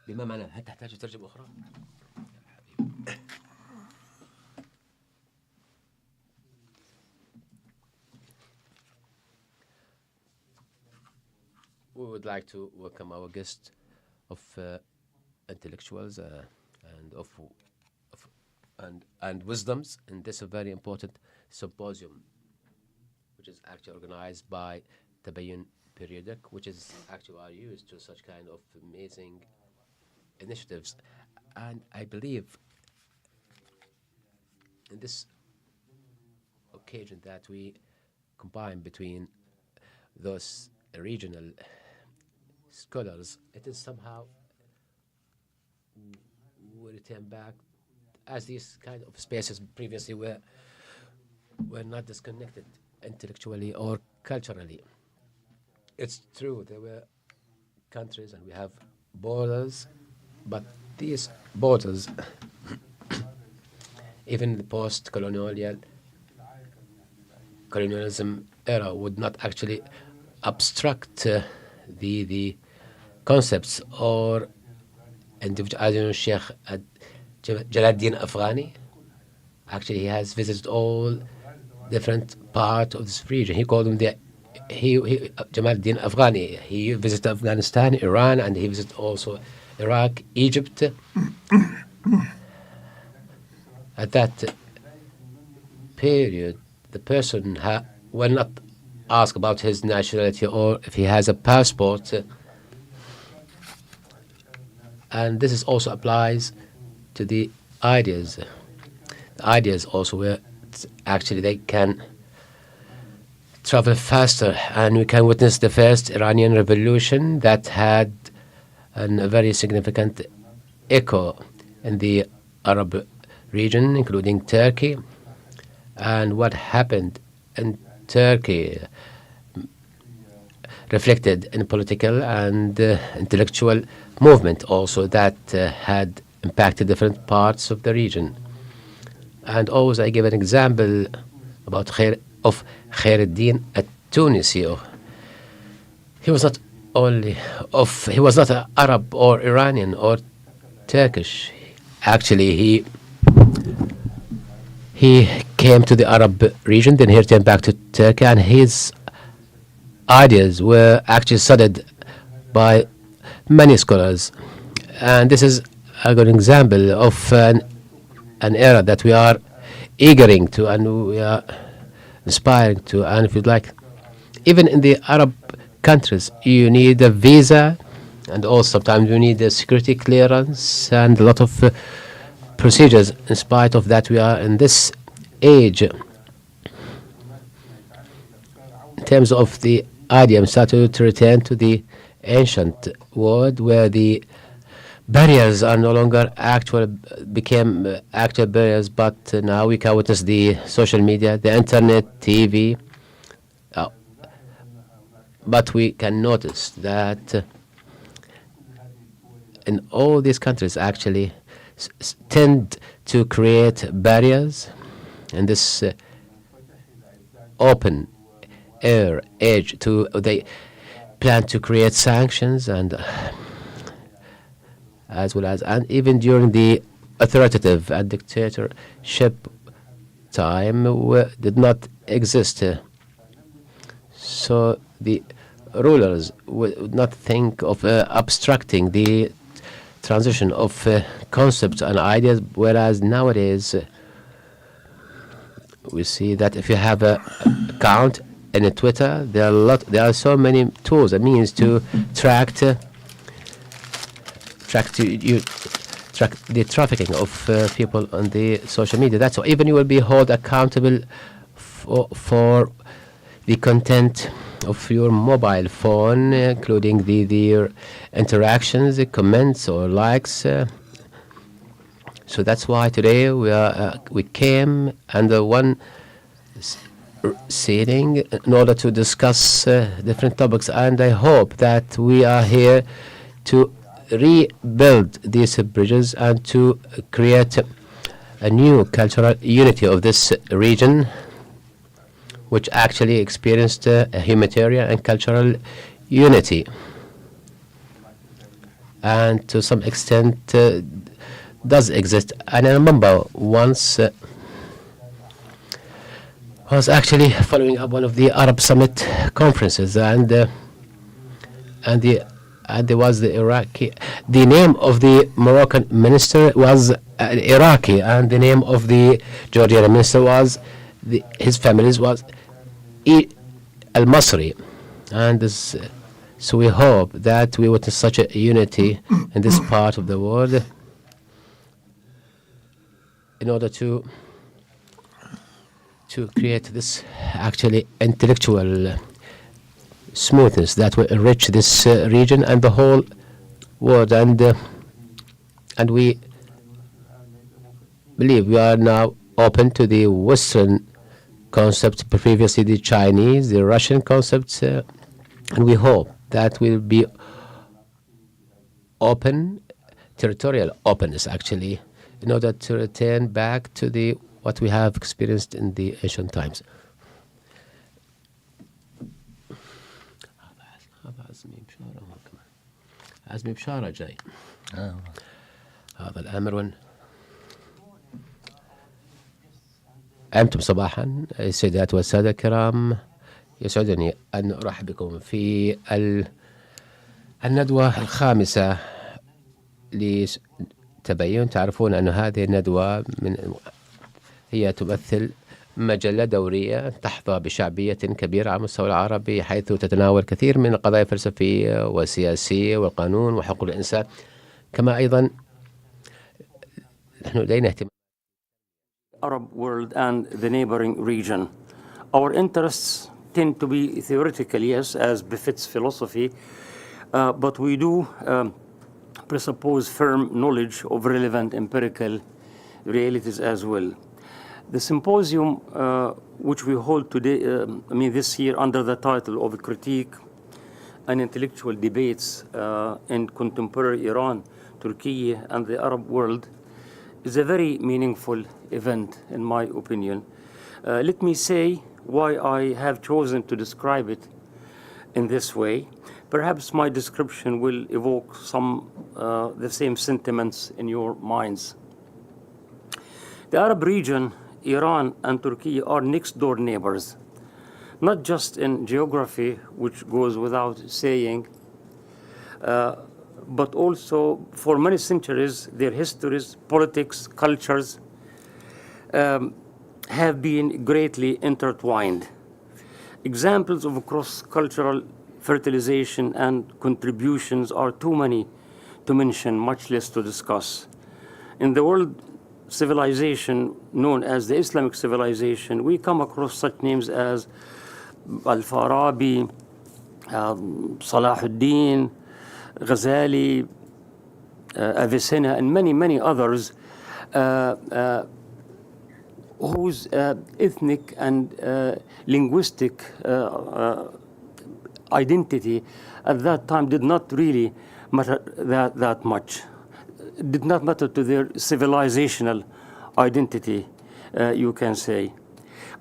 بما معنى هل تحتاج ترجمة أخرى؟ We would like to welcome our guest of intellectuals and of and wisdoms in this very important symposium, which is actually organized by Tabayun Periodic, which is actually are used to such kind of amazing initiatives. And I believe in this occasion that we combine between those regional scholars, it is somehow we return back as these kind of spaces previously were not disconnected intellectually or culturally. It's true, there were countries and we have borders, but these borders, even the colonialism era, would not actually abstract the concepts or individual. I don't know, Sheikh Jalaluddin Afghani. Actually, he has visited all different parts of this region. He called them Jalaluddin Afghani. He visited Afghanistan, Iran, and he visited also Iraq, Egypt. At that period, the person will not ask about his nationality or if he has a passport. And this is also applies to the ideas. The ideas also where actually they can travel faster, and we can witness the first Iranian revolution that had a very significant echo in the Arab region, including Turkey. And what happened in Turkey reflected in political and intellectual movement also that had impacted different parts of the region. And always I give an example about Khairuddin at-Tunisi. He was not he was not an Arab or Iranian or Turkish. Actually, he came to the Arab region, then he returned back to Turkey, and his ideas were actually studied by many scholars. And this is a good example of an era that we are eagering to and we are inspiring to. And if you'd like, even in the Arab countries, you need a visa, and also sometimes you need a security clearance and a lot of procedures. In spite of that, we are in this age. In terms of the idea, I'm starting to return to the ancient world where the barriers are no longer became actual barriers, but now we can witness the social media, the internet, TV. But we can notice that in all these countries actually tend to create barriers in this open air age. They plan to create sanctions and as well as, and even during the authoritative and dictatorship time did not exist. So the rulers would not think of abstracting the transition of concepts and ideas, whereas nowadays we see that if you have an account in a Twitter, there are so many tools and means to track the trafficking of people on the social media. That's why even you will be held accountable for the content of your mobile phone, including the interactions, the comments or likes. So that's why today we came under one seating in order to discuss different topics, and I hope that we are here to rebuild these bridges and to create a new cultural unity of this region, which actually experienced a humanitarian and cultural unity. and to some extent does exist. And I remember once I was actually following up one of the Arab Summit conferences, and the and there was the Iraqi. The name of the Moroccan minister was Iraqi, and the name of the Georgian minister was his family's was Al Masri, and this, so we hope that we witness such a unity in this part of the world in order to create this actually intellectual smoothness that will enrich this region and the whole world. And we believe we are now open to the Western concept, previously the Chinese, the Russian concepts, and we hope that we'll be open, territorial openness actually, in order to return back to the what we have experienced in the ancient times. عزمي بشارة جاي. هذا الأمر أنتم صباحا السيدات والسادة الكرام، يسعدني أن أرحب بكم في الندوة الخامسة لتبين. تعرفون أن هذه الندوة هي تمثل مجلة دورية تحظى بشعبية كبيرة على المستوى العربي، حيث تتناول كثير من القضايا الفلسفية والسياسية والقانون وحقوق الإنسان. كما أيضا نحن لدينا اهتمام Arab world and the neighboring region. Our interests tend to be theoretical, yes, as befits philosophy, but we do presuppose firm knowledge of relevant empirical realities as well. The symposium which we hold today, this year, under the title of Critique and Intellectual Debates in Contemporary Iran, Turkey, and the Arab World, is a very meaningful event, in my opinion. Let me say why I have chosen to describe it in this way. Perhaps my description will evoke some the same sentiments in your minds. The Arab region, Iran and Turkey, are next-door neighbors, not just in geography, which goes without saying, but also for many centuries, their histories, politics, cultures have been greatly intertwined. Examples of cross-cultural fertilization and contributions are too many to mention, much less to discuss. In the world civilization known as the Islamic civilization, we come across such names as Al-Farabi, Salahuddin, Ghazali, Avicenna, and many, many others whose ethnic and linguistic identity at that time did not really matter that much. Did not matter to their civilizational identity, you can say.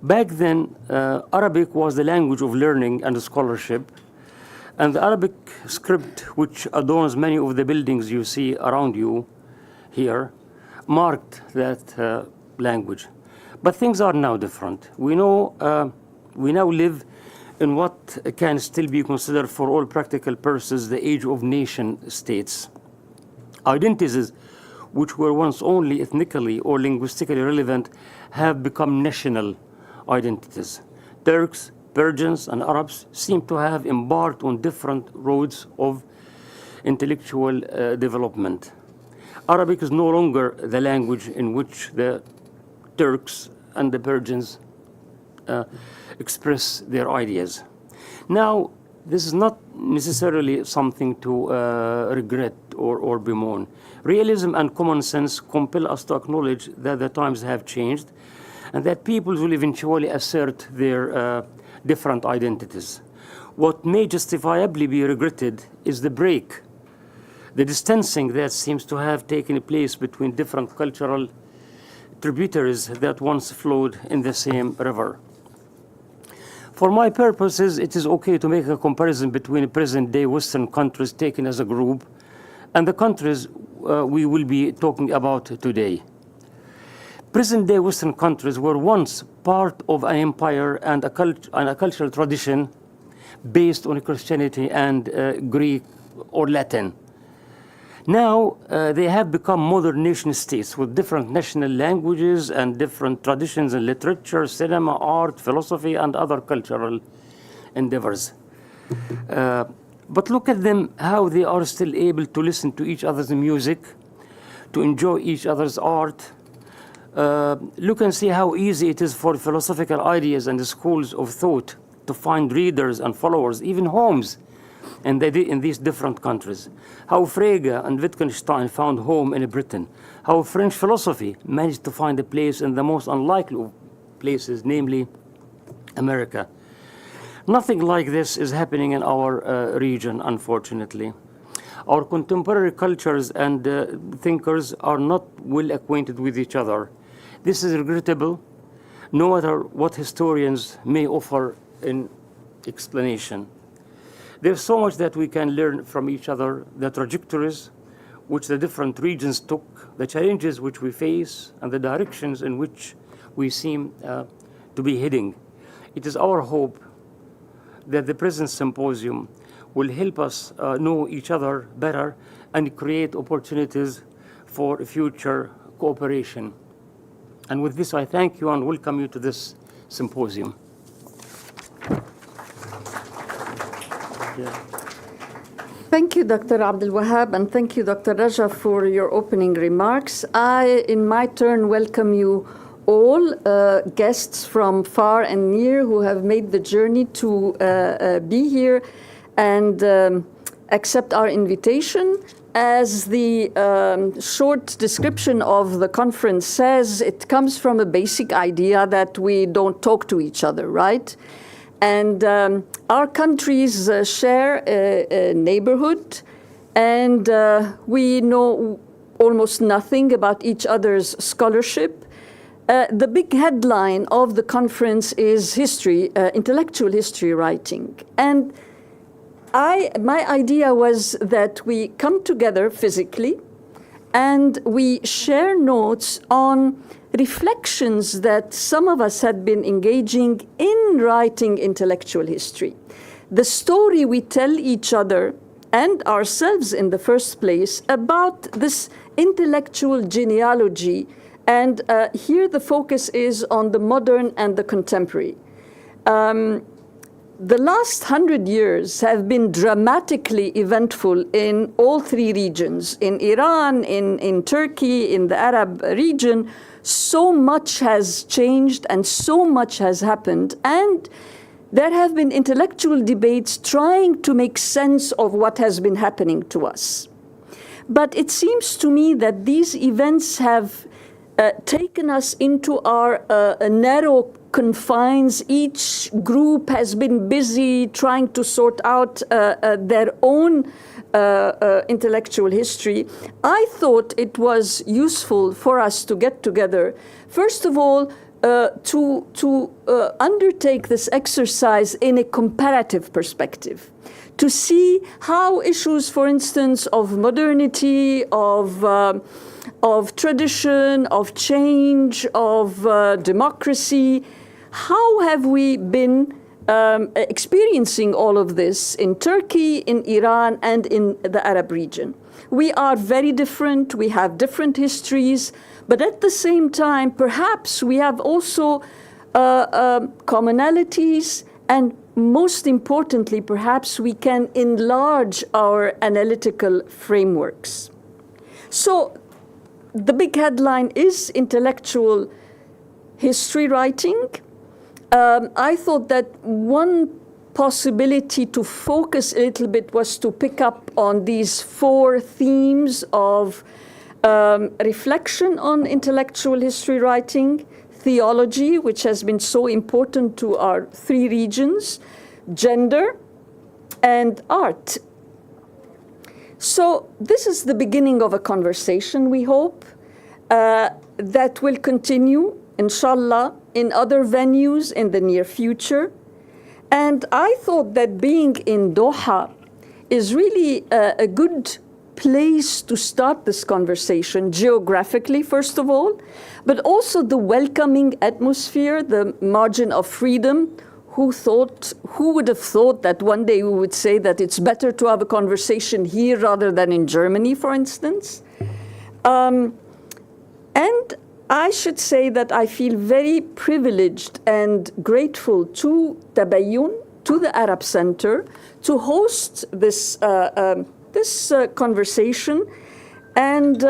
Back then, Arabic was the language of learning and scholarship, and the Arabic script, which adorns many of the buildings you see around you here, marked that language. But things are now different. We now live in what can still be considered, for all practical purposes, the age of nation states. Identities which were once only ethnically or linguistically relevant have become national identities. Turks, Persians, and Arabs seem to have embarked on different roads of intellectual development. Arabic is no longer the language in which the Turks and the Persians express their ideas. Now, this is not necessarily something to regret or bemoan. Realism and common sense compel us to acknowledge that the times have changed and that peoples will eventually assert their different identities. What may justifiably be regretted is the break, the distancing that seems to have taken place between different cultural tributaries that once flowed in the same river. For my purposes, it is okay to make a comparison between present-day Western countries taken as a group and the countries we will be talking about today. Present-day Western countries were once part of an empire and a cultural tradition based on Christianity and Greek or Latin. Now they have become modern nation states with different national languages and different traditions in literature, cinema, art, philosophy, and other cultural endeavors. But look at them, how they are still able to listen to each other's music, to enjoy each other's art. Look and see how easy it is for philosophical ideas and schools of thought to find readers and followers, even homes, in these different countries. How Frege and Wittgenstein found home in Britain. How French philosophy managed to find a place in the most unlikely of places, namely America. Nothing like this is happening in our region, unfortunately. Our contemporary cultures and thinkers are not well acquainted with each other. This is regrettable, no matter what historians may offer in explanation. There's so much that we can learn from each other, the trajectories which the different regions took, the challenges which we face, and the directions in which we seem to be heading. It is our hope that the present symposium will help us know each other better and create opportunities for future cooperation. And with this, I thank you and welcome you to this symposium. Yeah. Thank you, Dr. Abdul Wahab, and thank you, Dr. Raja, for your opening remarks. I, in my turn, welcome you all, guests from far and near who have made the journey to be here and accept our invitation. As the short description of the conference says, it comes from a basic idea that we don't talk to each other, right? And our countries share a neighborhood, and we know almost nothing about each other's scholarship. The big headline of the conference is history, intellectual history writing. And my idea was that we come together physically and we share notes on reflections that some of us had been engaging in writing intellectual history. The story we tell each other and ourselves in the first place about this intellectual genealogy. And here the focus is on the modern and the contemporary. The last 100 years have been dramatically eventful in all three regions. In Iran, in Turkey, in the Arab region, so much has changed and so much has happened. And there have been intellectual debates trying to make sense of what has been happening to us. But it seems to me that these events have taken us into our narrow confines. Each group has been busy trying to sort out their own intellectual history. I thought it was useful for us to get together, first of all, to undertake this exercise in a comparative perspective, to see how issues, for instance, of modernity, of tradition, of change, of democracy, how have we been experiencing all of this in Turkey, in Iran, and in the Arab region? We are very different, we have different histories, but at the same time, perhaps we have also commonalities, and most importantly, perhaps we can enlarge our analytical frameworks. So the big headline is intellectual history writing. I thought that one possibility to focus a little bit was to pick up on these four themes of reflection on intellectual history writing, theology, which has been so important to our three regions, gender, and art. So this is the beginning of a conversation, we hope, that will continue, inshallah, in other venues in the near future. And I thought that being in Doha is really a good place to start this conversation, geographically, first of all, but also the welcoming atmosphere, the margin of freedom. Who would have thought that one day we would say that it's better to have a conversation here rather than in Germany, for instance? And I should say that I feel very privileged and grateful to Tabayyun, to the Arab Center, to host this conversation. And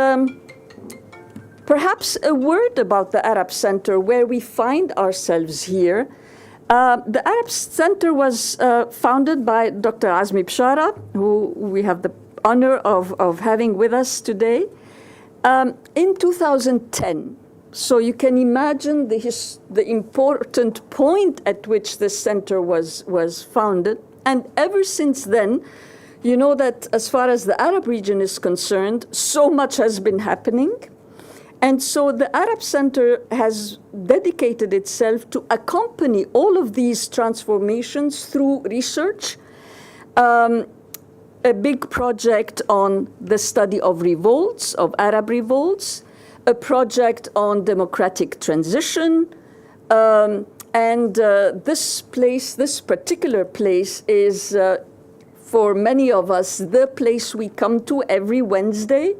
perhaps a word about the Arab Center, where we find ourselves here. The Arab Center was founded by Dr. Azmi Bshara, who we have the honor of having with us today, in 2010. So you can imagine the important point at which this center was founded. And ever since then, you know that as far as the Arab region is concerned, so much has been happening. And so the Arab Center has dedicated itself to accompany all of these transformations through research, a big project on the study of revolts, of Arab revolts, a project on democratic transition, and this particular place is, for many of us, the place we come to every Wednesday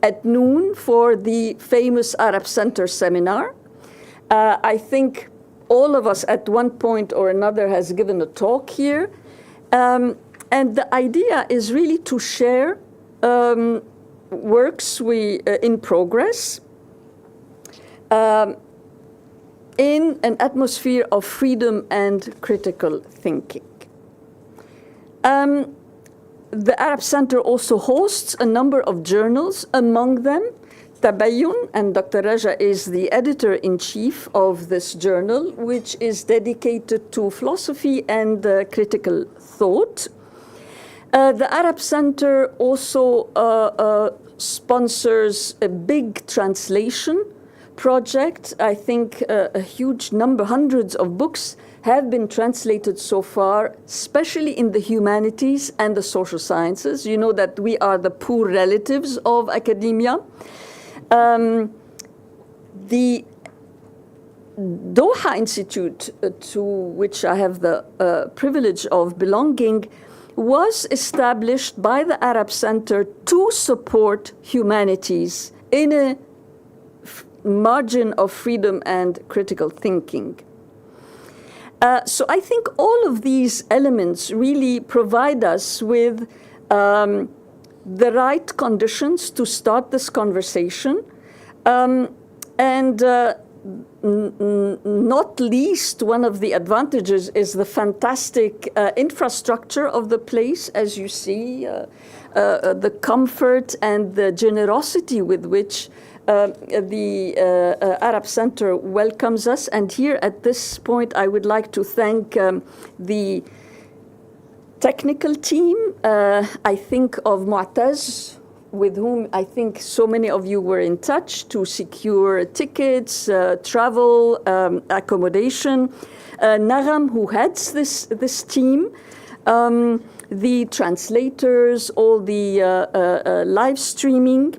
at noon for the famous Arab Center seminar. I think all of us at one point or another has given a talk here. And the idea is really to share works in progress in an atmosphere of freedom and critical thinking. The Arab Center also hosts a number of journals, among them Tabayyun, and Dr. Raja is the editor-in-chief of this journal, which is dedicated to philosophy and critical thought. The Arab Center also sponsors a big translation project. I think a huge number, hundreds of books have been translated so far, especially in the humanities and the social sciences. You know that we are the poor relatives of academia. The Doha Institute, to which I have the privilege of belonging, was established by the Arab Center to support humanities in a margin of freedom and critical thinking. So I think all of these elements really provide us with the right conditions to start this conversation. Not least, one of the advantages is the fantastic infrastructure of the place, as you see, the comfort and the generosity with which the Arab Center welcomes us. And here at this point, I would like to thank the technical team. I think of Mu'taz, with whom I think so many of you were in touch to secure tickets, travel, accommodation. Naram, who heads this team, the translators, all the live streaming.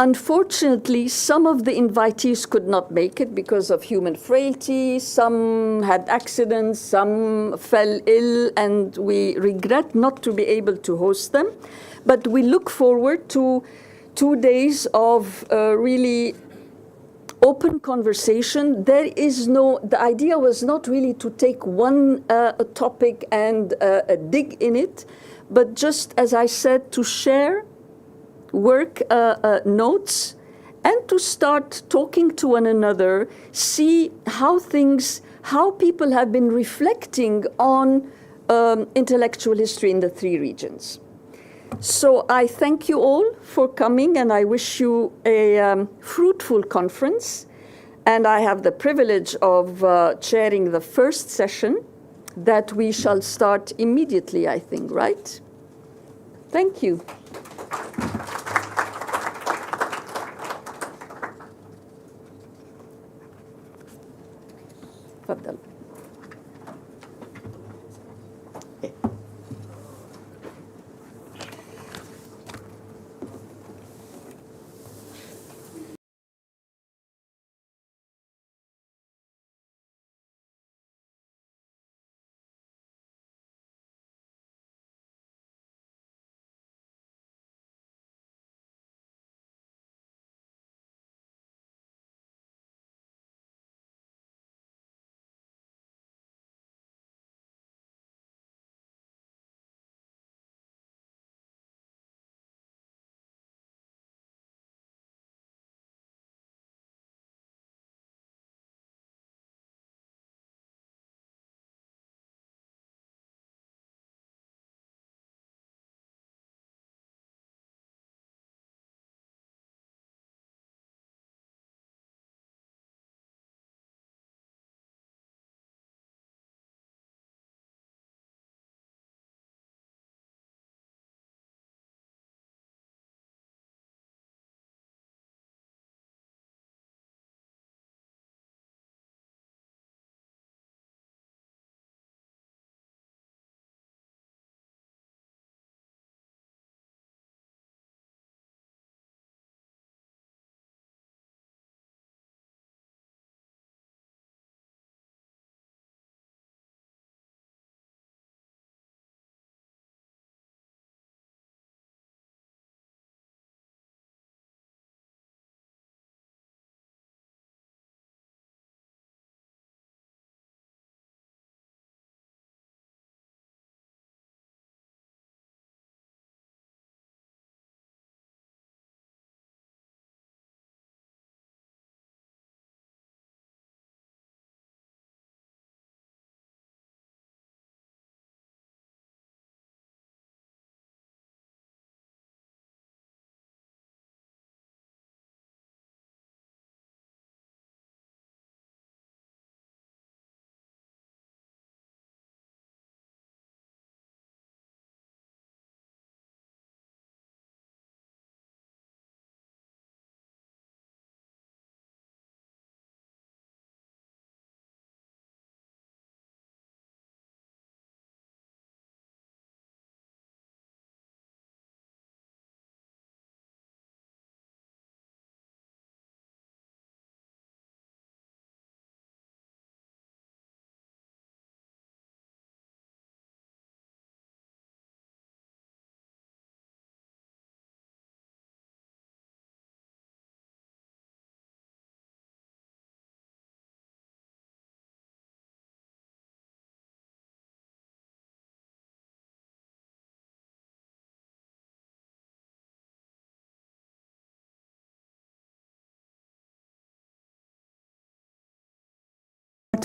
Unfortunately, some of the invitees could not make it because of human frailty. Some had accidents, some fell ill, and we regret not to be able to host them. But we look forward to 2 days of really open conversation. The idea was not really to take one topic and dig in it, but just, as I said, to share work notes and to start talking to one another, see how people have been reflecting on intellectual history in the 3 regions. So I thank you all for coming, and I wish you a fruitful conference. And I have the privilege of chairing the first session that we shall start immediately, I think, right? Thank you. تفضل.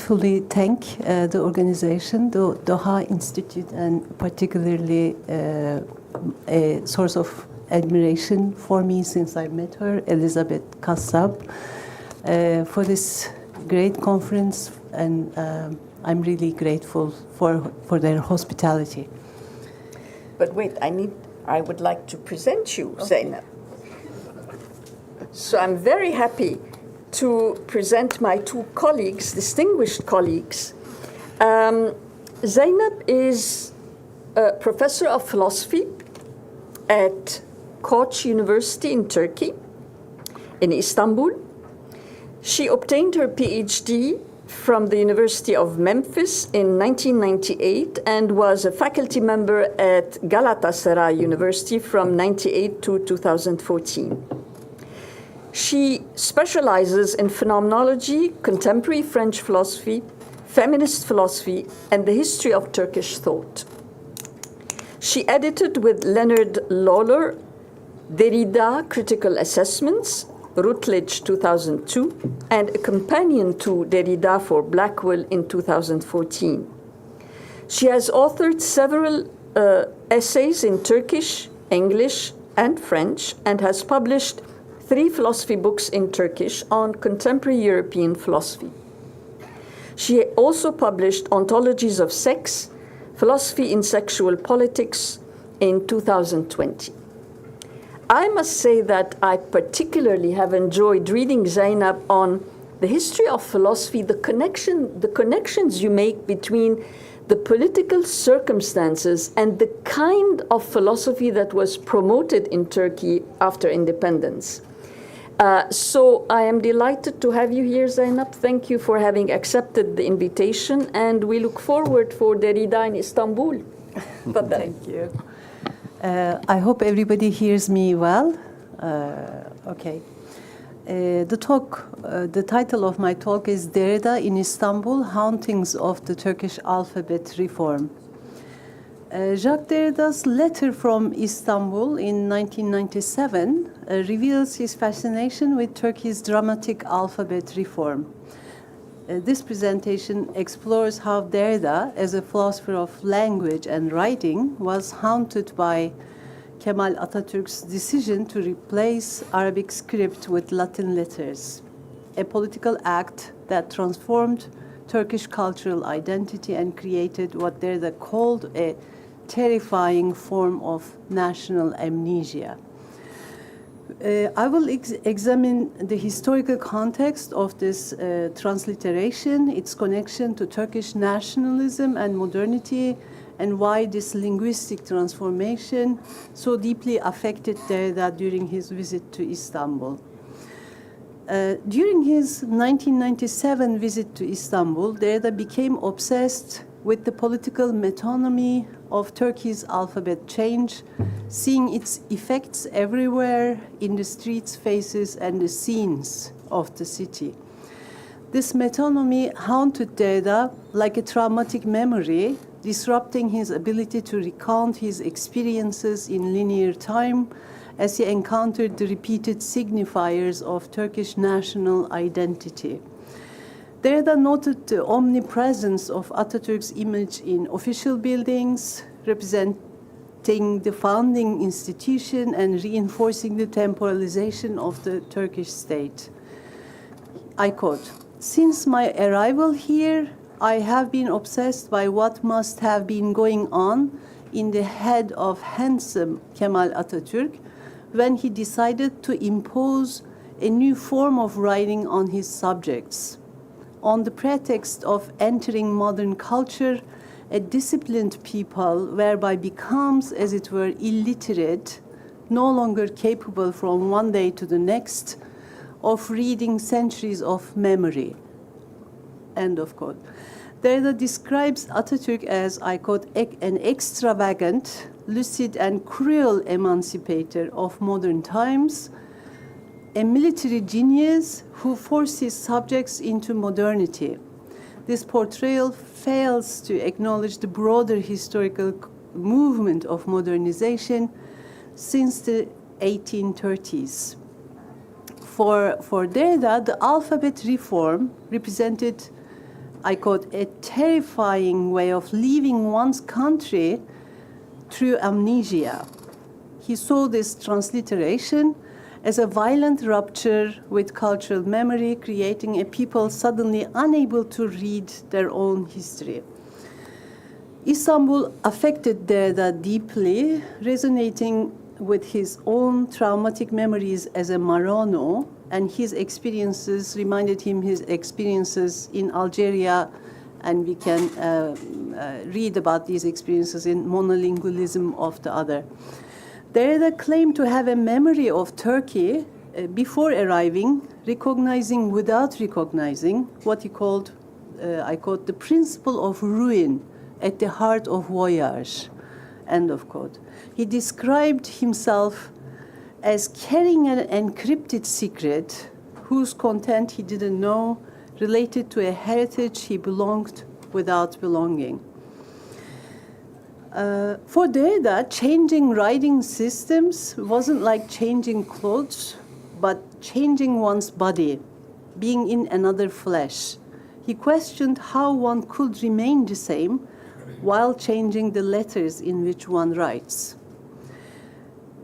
gratefully thank the organization, the Doha Institute, and particularly a source of admiration for me since I met her, Elizabeth Kassab, for this great conference, and I'm really grateful for their hospitality. But wait, I would like to present you, Zainab. So I'm very happy to present my two colleagues, distinguished colleagues. Zainab is a professor of philosophy at Koç University in Turkey, in Istanbul. She obtained her PhD from the University of Memphis in 1998 and was a faculty member at Galatasaray University from 1998 to 2014. She specializes in phenomenology, contemporary French philosophy, feminist philosophy, and the history of Turkish thought. She edited with Leonard Lawler Derrida Critical Assessments, Routledge 2002, and a companion to Derrida for Blackwell in 2014. She has authored several essays in Turkish, English, and French, and has published 3 philosophy books in Turkish on contemporary European philosophy. She also published Ontologies of Sex, Philosophy in Sexual Politics in 2020. I must say that I particularly have enjoyed reading Zainab on the history of philosophy, the connections you make between the political circumstances and the kind of philosophy that was promoted in Turkey after independence. So I am delighted to have you here, Zainab. Thank you for having accepted the invitation, and we look forward for Derrida in Istanbul. Thank you. I hope everybody hears me well. Okay. The title of my talk is Derrida in Istanbul, Hauntings of the Turkish Alphabet Reform. Jacques Derrida's letter from Istanbul in 1997 reveals his fascination with Turkey's dramatic alphabet reform. This presentation explores how Derrida, as a philosopher of language and writing, was haunted by Kemal Atatürk's decision to replace Arabic script with Latin letters, a political act that transformed Turkish cultural identity and created what Derrida called a terrifying form of national amnesia. I will examine the historical context of this transliteration, its connection to Turkish nationalism and modernity, and why this linguistic transformation so deeply affected Derrida during his visit to Istanbul. During his 1997 visit to Istanbul, Derrida became obsessed with the political metonymy of Turkey's alphabet change, seeing its effects everywhere in the streets, faces, and the scenes of the city. This metonymy haunted Derrida like a traumatic memory, disrupting his ability to recount his experiences in linear time as he encountered the repeated signifiers of Turkish national identity. Derrida noted the omnipresence of Atatürk's image in official buildings, representing the founding institution and reinforcing the temporalization of the Turkish state. I quote, "Since my arrival here, I have been obsessed by what must have been going on in the head of handsome Kemal Atatürk when he decided to impose a new form of writing on his subjects. On the pretext of entering modern culture, a disciplined people whereby becomes, as it were, illiterate, no longer capable from one day to the next of reading centuries of memory." End of quote. Derrida describes Atatürk as, I quote, "an extravagant, lucid and cruel emancipator of modern times, a military genius who forces subjects into modernity. This portrayal fails to acknowledge the broader historical movement of modernization since the 1830s. For Derrida, the alphabet reform represented I quote, a terrifying way of leaving one's country through amnesia. He saw this transliteration as a violent rupture with cultural memory, creating a people suddenly unable to read their own history. Istanbul affected Derrida deeply, resonating with his own traumatic memories as a Marano, and his experiences reminded him his experiences in Algeria, and we can read about these experiences in Monolingualism of the Other. Derrida claimed to have a memory of Turkey before arriving, recognizing without recognizing what he called, I quote, the principle of ruin at the heart of voyage, end of quote. He described himself as carrying an encrypted secret whose content he didn't know, related to a heritage he belonged without belonging. For Derrida, changing writing systems wasn't like changing clothes, but changing one's body, being in another flesh. He questioned how one could remain the same while changing the letters in which one writes.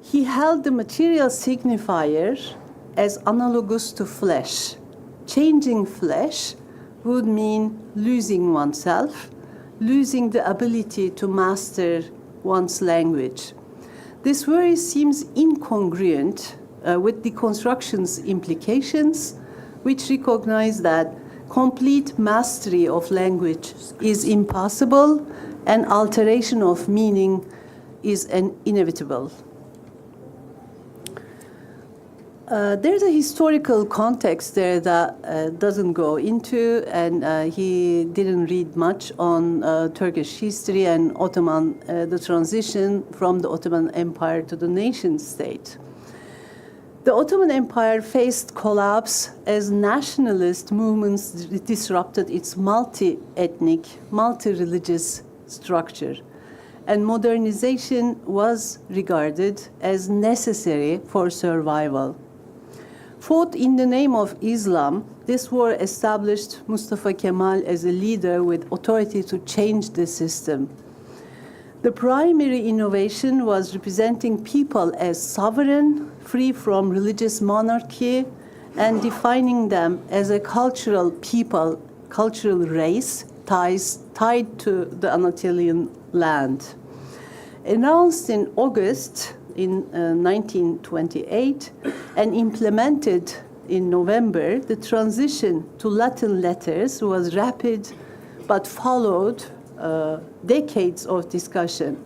He held the material signifier as analogous to flesh. Changing flesh would mean losing oneself, losing the ability to master one's language. This worry seems incongruent with deconstruction's implications, which recognize that complete mastery of language is impossible and alteration of meaning is inevitable. There's a historical context there that doesn't go into, and he didn't read much on Turkish history and Ottoman, the transition from the Ottoman Empire to the nation state. The Ottoman Empire faced collapse as nationalist movements disrupted its multi-ethnic, multi-religious structure, and modernization was regarded as necessary for survival. Fought in the name of Islam, this war established Mustafa Kemal as a leader with authority to change the system. The primary innovation was representing people as sovereign, free from religious monarchy, and defining them as a cultural people, cultural race, tied to the Anatolian land. Announced in August in 1928 and implemented in November, the transition to Latin letters was rapid but followed decades of discussion.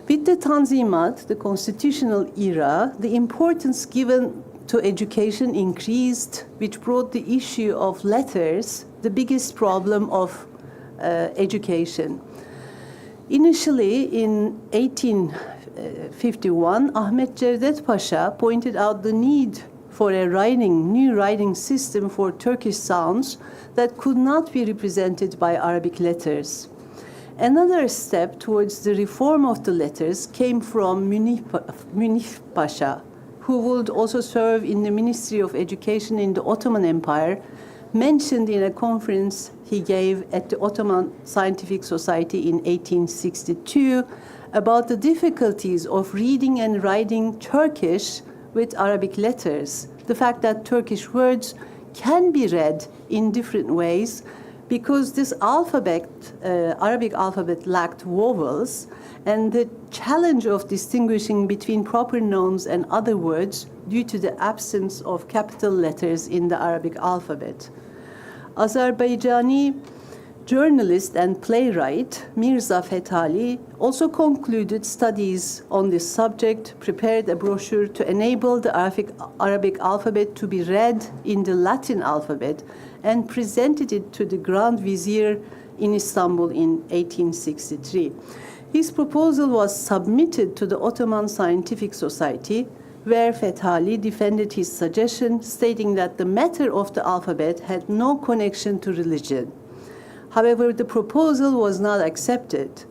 With the Tanzimat, the constitutional era, the importance given to education increased, which brought the issue of letters the biggest problem of education. Initially, in 1851, Ahmet Cevdet Pasha pointed out the need for a new writing system for Turkish sounds that could not be represented by Arabic letters. Another step towards the reform of the letters came from Munif Pasha, who would also serve in the Ministry of Education in the Ottoman Empire, mentioned in a conference he gave at the Ottoman Scientific Society in 1862 about the difficulties of reading and writing Turkish with Arabic letters, the fact that Turkish words can be read in different ways because this alphabet, Arabic alphabet, lacked vowels, and the challenge of distinguishing between proper nouns and other words due to the absence of capital letters in the Arabic alphabet. Azerbaijani journalist and playwright Mirza Fethali also concluded studies on this subject, prepared a brochure to enable the Arabic alphabet to be read in the Latin alphabet, and presented it to the Grand Vizier in Istanbul in 1863. His proposal was submitted to the Ottoman Scientific Society, where Fethali defended his suggestion, stating that the matter of the alphabet had no connection to religion. However, the proposal was not accepted.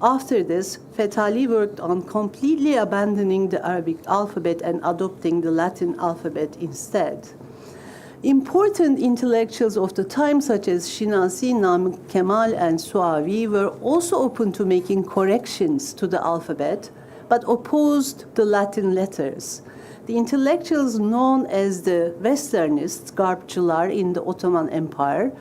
After this, Fethali worked on completely abandoning the Arabic alphabet and adopting the Latin alphabet instead. Important intellectuals of the time, such as Shinasi, Namık Kemal, and Suavi, were also open to making corrections to the alphabet, but opposed the Latin letters. The intellectuals known as the Westernists, Garbçılar in the Ottoman Empire,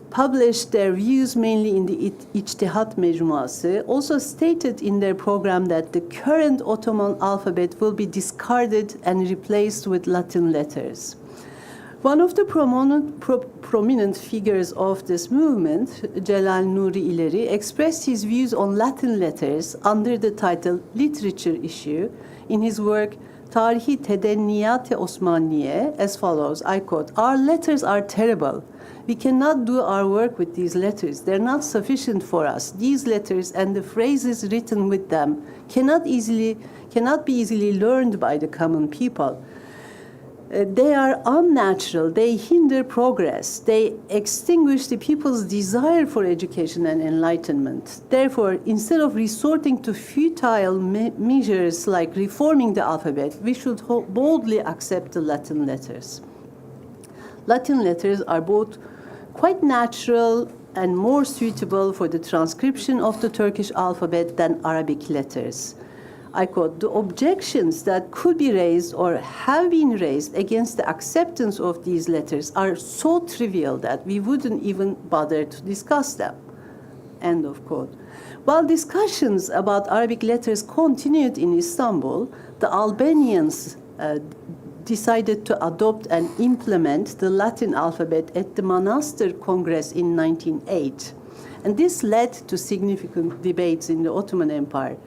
published their views mainly in the İçtihat Mecmuası, also stated in their program that the current Ottoman alphabet will be discarded and replaced with Latin letters. One of the prominent figures of this movement, Celal Nuri İleri, expressed his views on Latin letters under the title Literature Issue in his work Tarihi Tedenniyat-ı Osmaniye as follows, I quote, "Our letters are terrible. We cannot do our work with these letters. They're not sufficient for us. These letters and the phrases written with them cannot be easily learned by the common people. They are unnatural. They hinder progress. They extinguish the people's desire for education and enlightenment. Therefore, instead of resorting to futile measures like reforming the alphabet, we should boldly accept the Latin letters. Latin letters are both quite natural and more suitable for the transcription of the Turkish alphabet than Arabic letters." I quote, "The objections that could be raised or have been raised against the acceptance of these letters are so trivial that we wouldn't even bother to discuss them." End of quote. While discussions about Arabic letters continued in Istanbul, the Albanians decided to adopt and implement the Latin alphabet at the Manastır Congress in 1908. And this led to significant debates in the Ottoman Empire.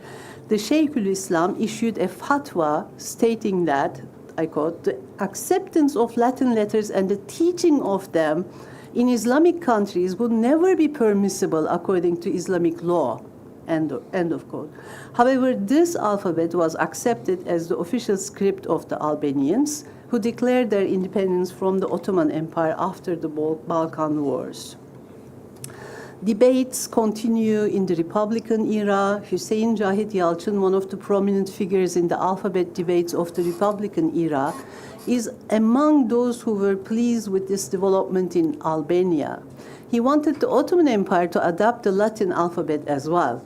The Sheikhul Islam issued a fatwa stating that, I quote, "The acceptance of Latin letters and the teaching of them in Islamic countries would never be permissible according to Islamic law." End of quote. However, this alphabet was accepted as the official script of the Albanians, who declared their independence from the Ottoman Empire after the Balkan Wars. Debates continue in the Republican era. Hüseyin Cahit Yalçın, one of the prominent figures in the alphabet debates of the Republican era, is among those who were pleased with this development in Albania. He wanted the Ottoman Empire to adopt the Latin alphabet as well.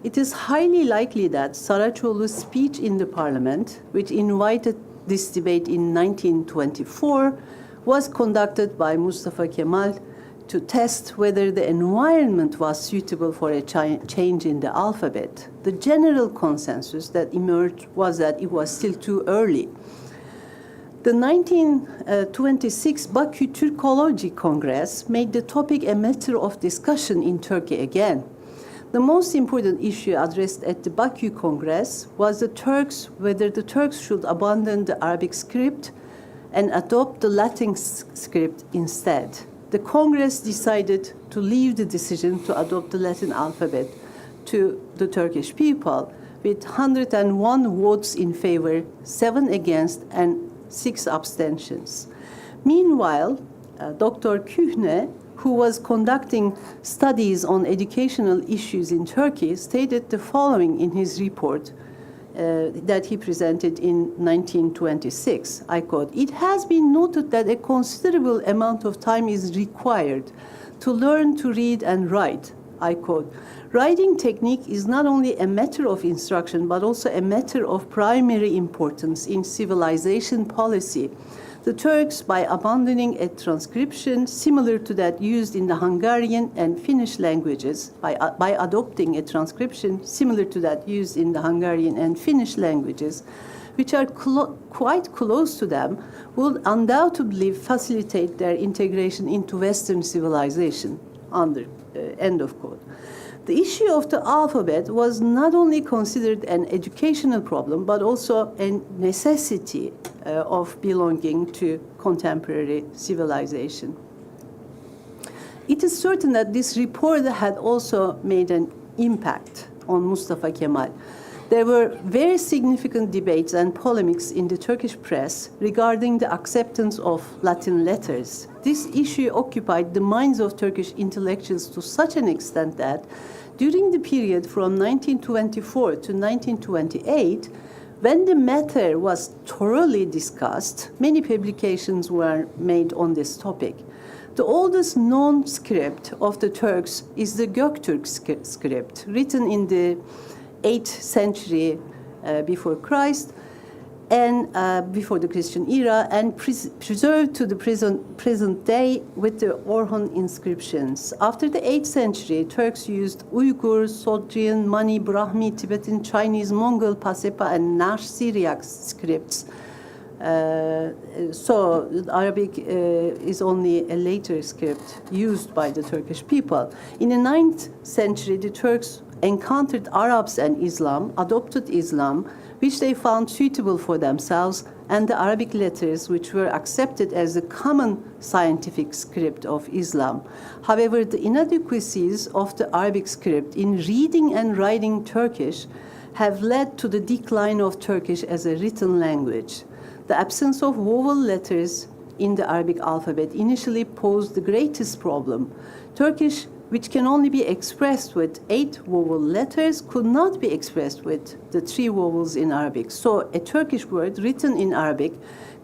It is highly likely that Saraçoğlu's speech in the parliament, which invited this debate in 1924, was conducted by Mustafa Kemal to test whether the environment was suitable for a change in the alphabet. The general consensus that emerged was that it was still too early. The 1926 Bakü Türkology Congress made the topic a matter of discussion in Turkey again. The most important issue addressed at the Bakü Congress was whether the Turks should abandon the Arabic script and adopt the Latin script instead. The Congress decided to leave the decision to adopt the Latin alphabet to the Turkish people, with 101 votes in favor, 7 against, and 6 abstentions. Meanwhile, Dr. Kühne, who was conducting studies on educational issues in Turkey, stated the following in his report that he presented in 1926. I quote, "It has been noted that a considerable amount of time is required to learn to read and write." I quote, "Writing technique is not only a matter of instruction, but also a matter of primary importance in civilization policy. The Turks, by abandoning a transcription similar to that used in the Hungarian and Finnish languages, by adopting a transcription similar to that used in the Hungarian and Finnish languages, which are quite close to them, will undoubtedly facilitate their integration into Western civilization." End of quote. The issue of the alphabet was not only considered an educational problem, but also a necessity of belonging to contemporary civilization. It is certain that this report had also made an impact on Mustafa Kemal. There were very significant debates and polemics in the Turkish press regarding the acceptance of Latin letters. This issue occupied the minds of Turkish intellectuals to such an extent that during the period from 1924 to 1928, When the matter was thoroughly discussed, many publications were made on this topic. The oldest known script of the Turks is the Göktürk script, written in the 8th century before Christ and before the Christian era, and preserved to the present day with the Orhun inscriptions. After the 8th century, Turks used Uyghur, Sogdian, Mani, Brahmi, Tibetan, Chinese, Mongol, Pasepa, and Nash Syriac scripts. So Arabic is only a later script used by the Turkish people. In the 9th century, the Turks encountered Arabs and Islam, adopted Islam, which they found suitable for themselves, and the Arabic letters, which were accepted as the common scientific script of Islam. However, the inadequacies of the Arabic script in reading and writing Turkish have led to the decline of Turkish as a written language. The absence of vowel letters in the Arabic alphabet initially posed the greatest problem. Turkish, which can only be expressed with 8 vowel letters, could not be expressed with the 3 vowels in Arabic. So a Turkish word written in Arabic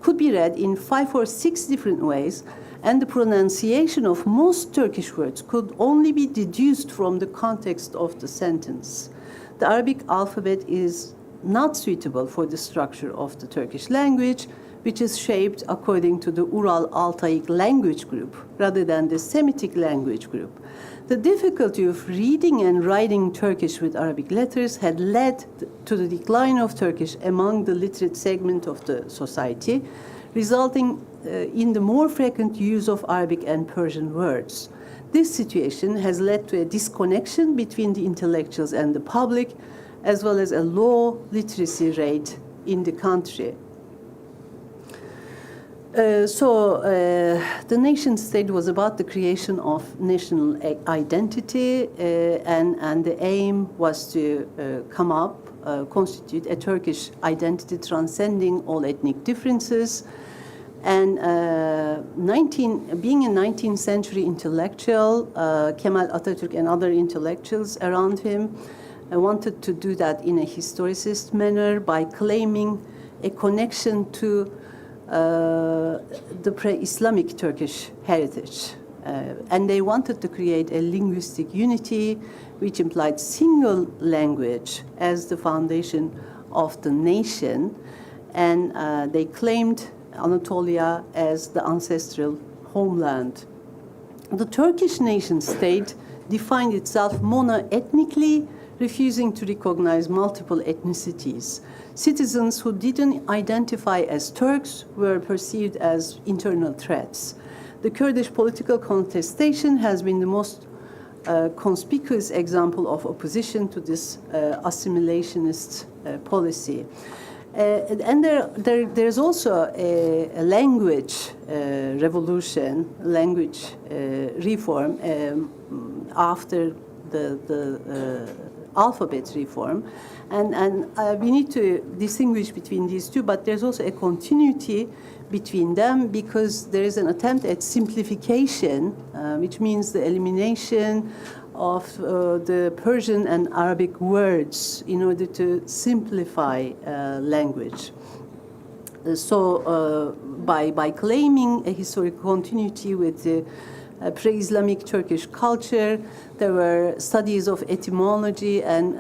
could be read in 5 or 6 different ways, and the pronunciation of most Turkish words could only be deduced from the context of the sentence. The Arabic alphabet is not suitable for the structure of the Turkish language, which is shaped according to the Ural-Altaic language group rather than the Semitic language group. The difficulty of reading and writing Turkish with Arabic letters had led to the decline of Turkish among the literate segment of the society, resulting in the more frequent use of Arabic and Persian words. This situation has led to a disconnection between the intellectuals and the public, as well as a low literacy rate in the country. The nation state was about the creation of national identity, and the aim was to constitute a Turkish identity transcending all ethnic differences. And being a 19th century intellectual, Kemal Atatürk and other intellectuals around him wanted to do that in a historicist manner by claiming a connection to the pre-Islamic Turkish heritage. And they wanted to create a linguistic unity which implied single language as the foundation of the nation. And they claimed Anatolia as the ancestral homeland. The Turkish nation state defined itself mono-ethnically, refusing to recognize multiple ethnicities. Citizens who didn't identify as Turks were perceived as internal threats. The Kurdish political contestation has been the most conspicuous example of opposition to this assimilationist policy. And there's also a language revolution, language reform after the alphabet reform. And we need to distinguish between these two, but there's also a continuity between them because there is an attempt at simplification, which means the elimination of the Persian and Arabic words in order to simplify language. So by claiming a historical continuity with the pre-Islamic Turkish culture, there were studies of etymology and,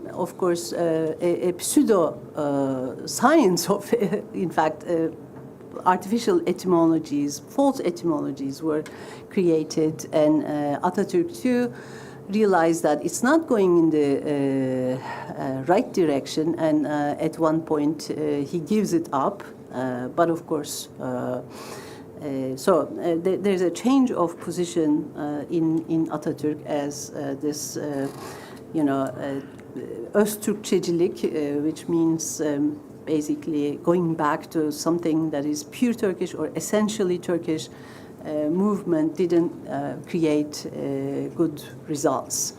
of course, a pseudo-science of, in fact, artificial etymologies, false etymologies were created, and Atatürk too realized that it's not going in the right direction, and at one point he gives it up, but of course there's a change of position in Atatürk as this, Öztürkçecilik, which means basically going back to something that is pure Turkish or essentially Turkish movement didn't create good results.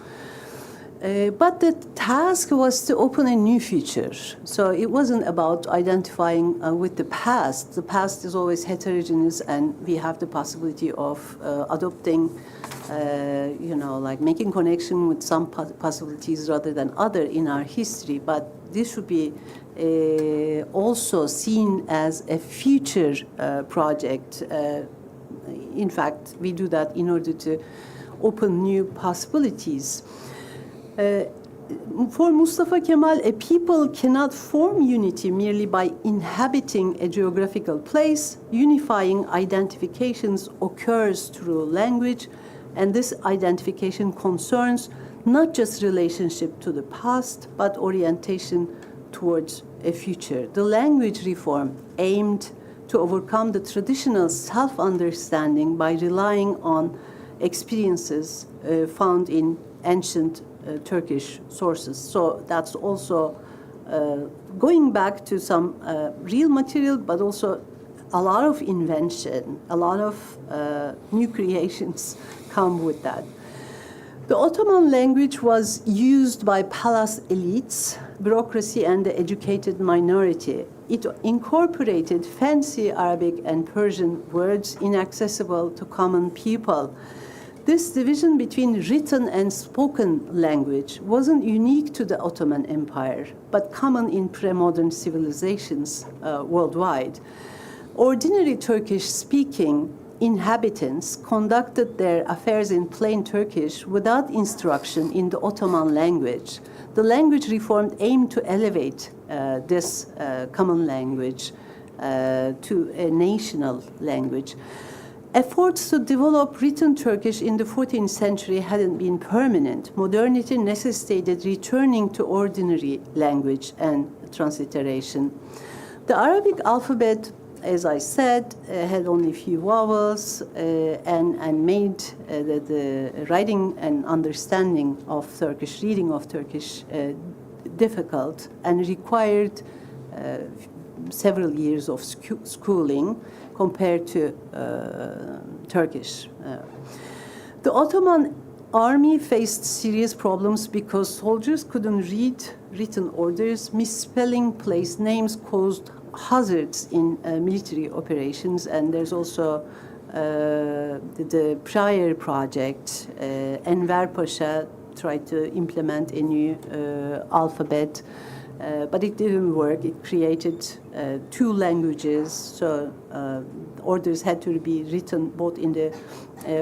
But the task was to open a new future. So it wasn't about identifying with the past. The past is always heterogeneous, and we have the possibility of adopting, like making connection with some possibilities rather than other in our history. But this should be also seen as a future project. In fact, we do that in order to open new possibilities. For Mustafa Kemal, a people cannot form unity merely by inhabiting a geographical place. Unifying identifications occurs through language, and this identification concerns not just relationship to the past, but orientation towards a future. The language reform aimed to overcome the traditional self-understanding by relying on experiences found in ancient Turkish sources. So that's also going back to some real material, but also a lot of invention, a lot of new creations come with that. The Ottoman language was used by palace elites, bureaucracy, and the educated minority. It incorporated fancy Arabic and Persian words inaccessible to common people. This division between written and spoken language wasn't unique to the Ottoman Empire, but common in pre-modern civilizations worldwide. Ordinary Turkish-speaking inhabitants conducted their affairs in plain Turkish without instruction in the Ottoman language. The language reform aimed to elevate this common language to a national language. Efforts to develop written Turkish in the 14th century hadn't been permanent. Modernity necessitated returning to ordinary language and transliteration. The Arabic alphabet, as I said, had only a few vowels and made the writing and understanding of Turkish, reading of Turkish difficult, and required several years of schooling compared to Turkish. The Ottoman army faced serious problems because soldiers couldn't read written orders. Misspelling place names caused hazards in military operations, and there's also the prior project. Enver Pasha tried to implement a new alphabet, but it didn't work. It created two languages, so orders had to be written both in the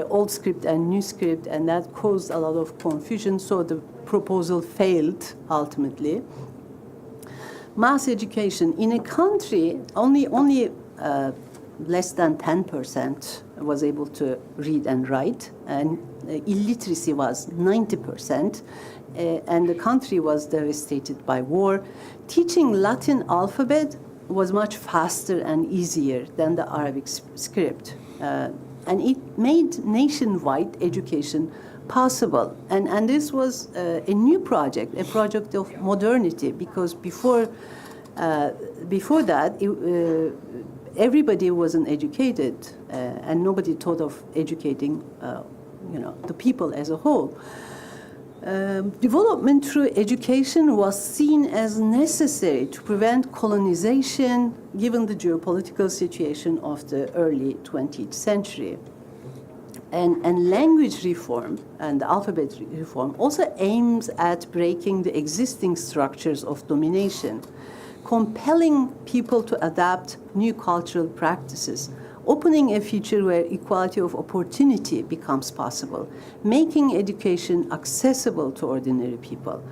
old script and new script, and that caused a lot of confusion, so the proposal failed ultimately. Mass education in a country, only less than 10% was able to read and write, and illiteracy was 90%, and the country was devastated by war. Teaching Latin alphabet was much faster and easier than the Arabic script, and it made nationwide education possible. And this was a new project, a project of modernity, because before that, everybody wasn't educated, and nobody thought of educating, the people as a whole. Development through education was seen as necessary to prevent colonization, given the geopolitical situation of the early 20th century. And language reform and alphabet reform also aims at breaking the existing structures of domination, compelling people to adapt new cultural practices, opening a future where equality of opportunity becomes possible, making education accessible to ordinary people.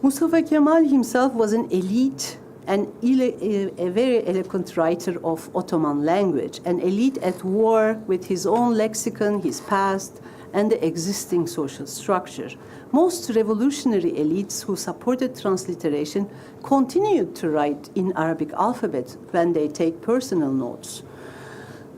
Mustafa Kemal himself was an elite and a very eloquent writer of Ottoman language, an elite at war with his own lexicon, his past, and the existing social structure. Most revolutionary elites who supported transliteration continued to write in Arabic alphabet when they take personal notes.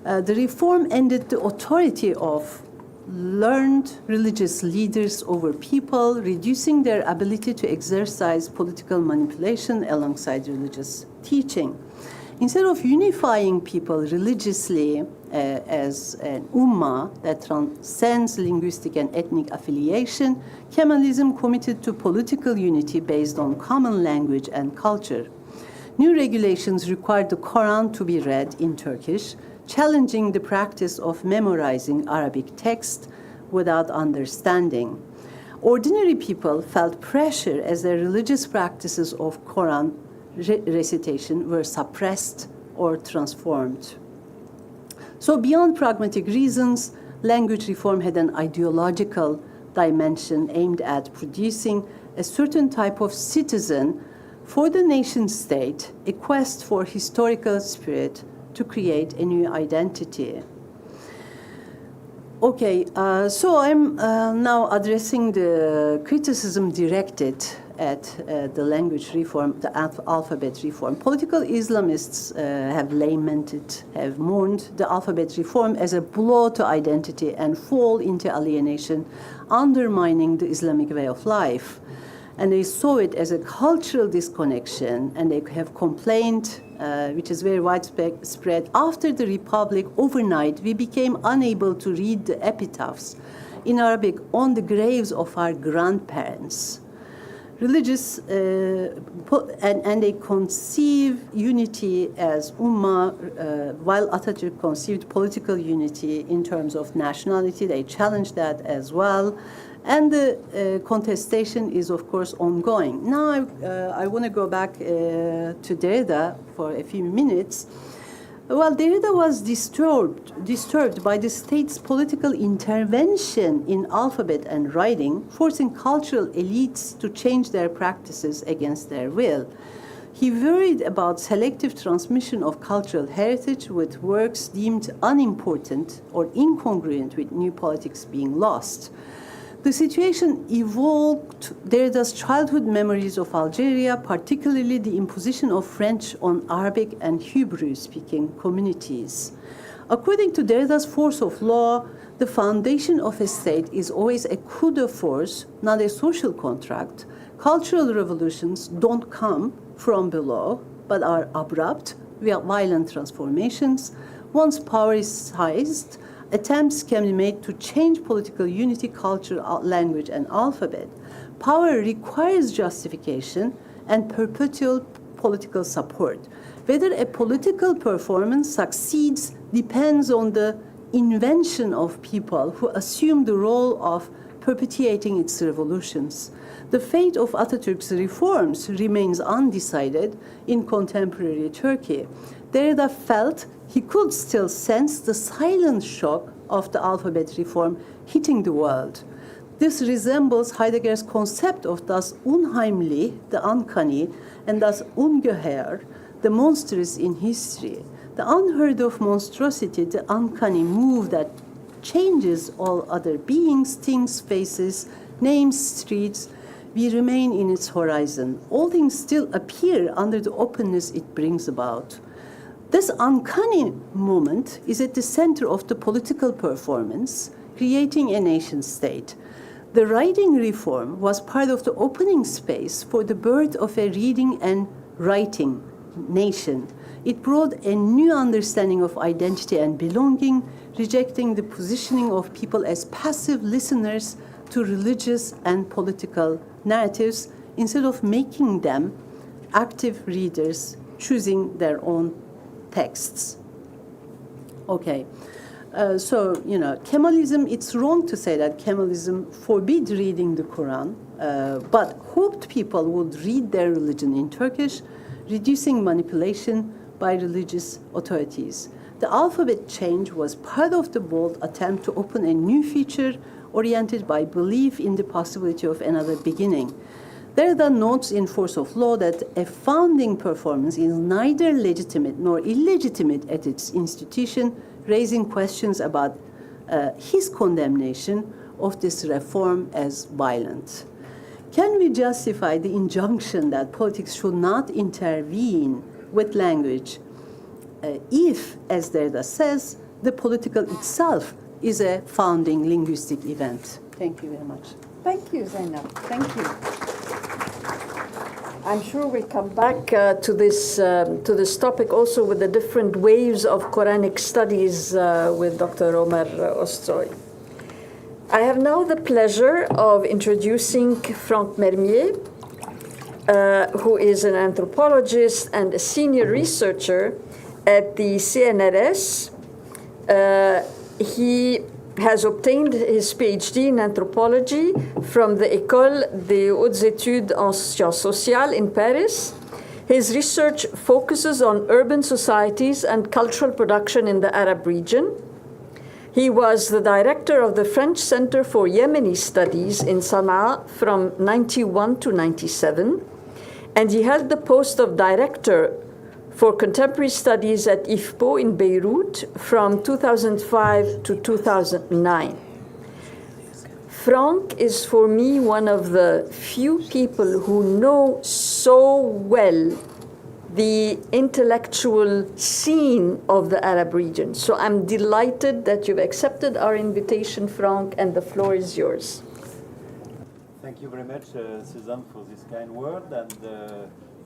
The reform ended the authority of learned religious leaders over people, reducing their ability to exercise political manipulation alongside religious teaching. Instead of unifying people religiously as an ummah that transcends linguistic and ethnic affiliation, Kemalism committed to political unity based on common language and culture. New regulations required the Quran to be read in Turkish, challenging the practice of memorizing Arabic text without understanding. Ordinary people felt pressure as their religious practices of Quran recitation were suppressed or transformed. So beyond pragmatic reasons, language reform had an ideological dimension aimed at producing a certain type of citizen for the nation state, a quest for historical spirit to create a new identity. Okay, so I'm now addressing the criticism directed at the language reform, the alphabet reform. Political Islamists have lamented, have mourned the alphabet reform as a blow to identity and fall into alienation, undermining the Islamic way of life. And they saw it as a cultural disconnection, and they have complained, which is very widespread. After the Republic, overnight, we became unable to read the epitaphs in Arabic on the graves of our grandparents. Religious, and they conceive unity as ummah, while Atatürk conceived political unity in terms of nationality. They challenged that as well. And the contestation is, of course, ongoing. Now, I want to go back to Derrida for a few minutes. Well, Derrida was disturbed by the state's political intervention in alphabet and writing, forcing cultural elites to change their practices against their will. He worried about selective transmission of cultural heritage, with works deemed unimportant or incongruent with new politics being lost. The situation evoked Derrida's childhood memories of Algeria, particularly the imposition of French on Arabic and Hebrew-speaking communities. According to Derrida's force of law, the foundation of a state is always a coup de force, not a social contract. Cultural revolutions don't come from below, but are abrupt, violent transformations. Once power is seized, attempts can be made to change political unity, culture, language, and alphabet. Power requires justification and perpetual political support. Whether a political performance succeeds depends on the invention of people who assume the role of perpetuating its revolutions. The fate of Atatürk's reforms remains undecided in contemporary Turkey. Derrida felt he could still sense the silent shock of the alphabet reform hitting the world. This resembles Heidegger's concept of das Unheimliche, the uncanny, and das Ungeheuer, the monstrous in history. The unheard of monstrosity, the uncanny move that changes all other beings, things, faces, names, streets, we remain in its horizon. All things still appear under the openness it brings about. This uncanny moment is at the center of the political performance, creating a nation state. The writing reform was part of the opening space for the birth of a reading and writing nation. It brought a new understanding of identity and belonging, rejecting the positioning of people as passive listeners to religious and political narratives, instead of making them active readers, choosing their own texts. Okay, so, Kemalism, it's wrong to say that Kemalism forbid reading the Quran, but hoped people would read their religion in Turkish, reducing manipulation by religious authorities. The alphabet change was part of the bold attempt to open a new future oriented by belief in the possibility of another beginning. Derrida notes in Force of Law that a founding performance is neither legitimate nor illegitimate at its institution, raising questions about his condemnation of this reform as violent. Can we justify the injunction that politics should not intervene with language if, as Derrida says, the political itself is a founding linguistic event? Thank you very much. Thank you, Zainab. Thank you. I'm sure we'll come back to this topic also with the different waves of Quranic studies with Dr. Omar Ostroy. I have now the pleasure of introducing Franck Mermier, who is an anthropologist and a senior researcher at the CNRS. He has obtained his PhD in anthropology from the École des Hautes Études en Sciences Sociales in Paris. His research focuses on urban societies and cultural production in the Arab region. He was the director of the French Center for Yemeni Studies in Sana'a from 91 to 97, and he held the post of director for contemporary studies at IFPO in Beirut from 2005 to 2009. Franck is for me one of the few people who know so well the intellectual scene of the Arab region. So I'm delighted that you've accepted our invitation, Franck, and the floor is yours. Thank you very much, Suzanne, for this kind word, and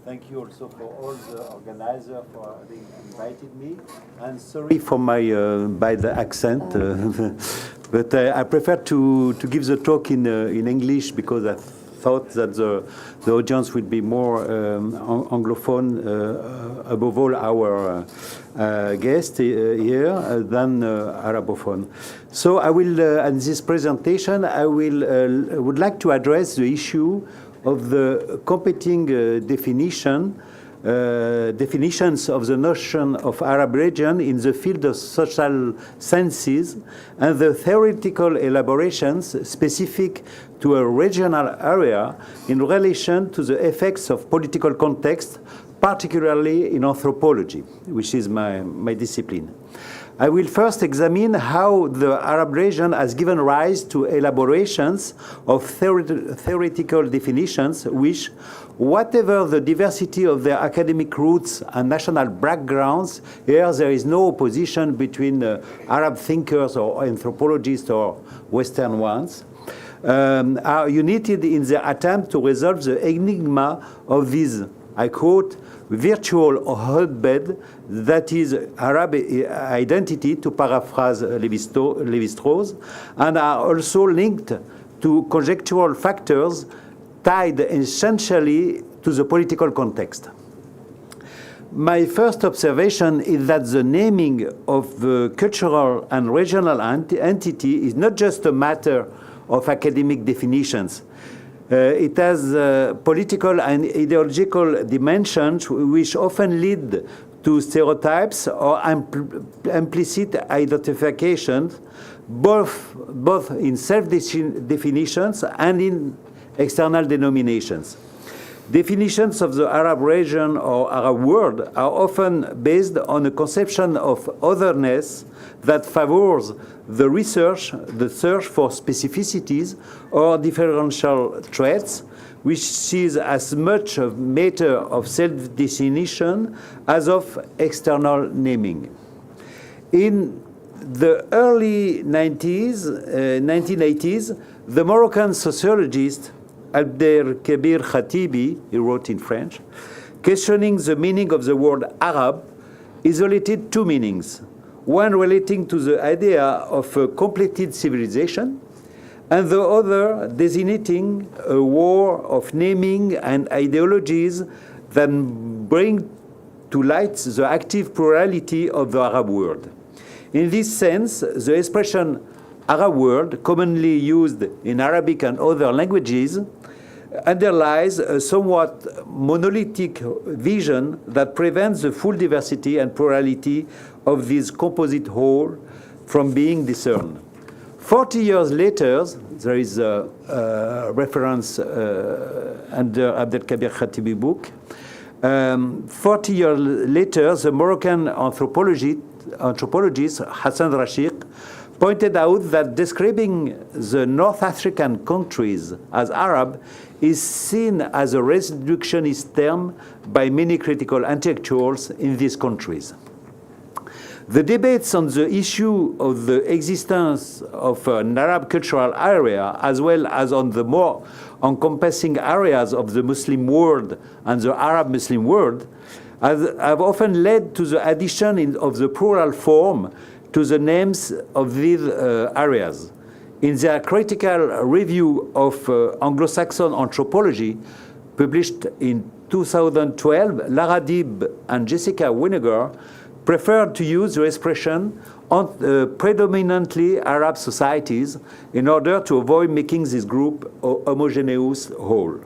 thank you also for all the organizers for having invited me. And sorry for my bad accent, but I prefer to give the talk in English because I thought that the audience would be more Anglophone, above all our guest here, than Arabophone. So I will, in this presentation, I would like to address the issue of the competing definitions of the notion of Arab region in the field of social sciences and the theoretical elaborations specific to a regional area in relation to the effects of political context, particularly in anthropology, which is my discipline. I will first examine how the Arab region has given rise to elaborations of theoretical definitions which, whatever the diversity of their academic roots and national backgrounds, here there is no opposition between Arab thinkers or anthropologists or Western ones, are united in their attempt to resolve the enigma of this, I quote, virtual hotbed that is Arab identity, to paraphrase Lévi-Strauss, and are also linked to conjectural factors tied essentially to the political context. My first observation is that the naming of the cultural and regional entity is not just a matter of academic definitions. It has political and ideological dimensions which often lead to stereotypes or implicit identifications, both in self-definitions and in external denominations. Definitions of the Arab region or Arab world are often based on a conception of otherness that favors the search for specificities or differential traits, which is as much a matter of self-definition as of external naming. In the early 1980s, the Moroccan sociologist Abdelkabir Khatibi, he wrote in French, questioning the meaning of the word Arab, isolated two meanings. One relating to the idea of a completed civilization, and the other designating a war of naming and ideologies that bring to light the active plurality of the Arab world. In this sense, the expression Arab world, commonly used in Arabic and other languages, underlies a somewhat monolithic vision that prevents the full diversity and plurality of this composite whole from being discerned. 40 years later, there is a reference under Abdelkabir Khatibi book. 40 years later, the Moroccan anthropologist Hassan Rashid pointed out that describing the North African countries as Arab is seen as a reductionist term by many critical intellectuals in these countries. The debates on the issue of the existence of an Arab cultural area, as well as on the more encompassing areas of the Muslim world and the Arab Muslim world, have often led to the addition of the plural form to the names of these areas. In their critical review of Anglo-Saxon anthropology, published in 2012, Lara Dib and Jessica Winnegar preferred to use the expression on predominantly Arab societies in order to avoid making this group a homogeneous whole.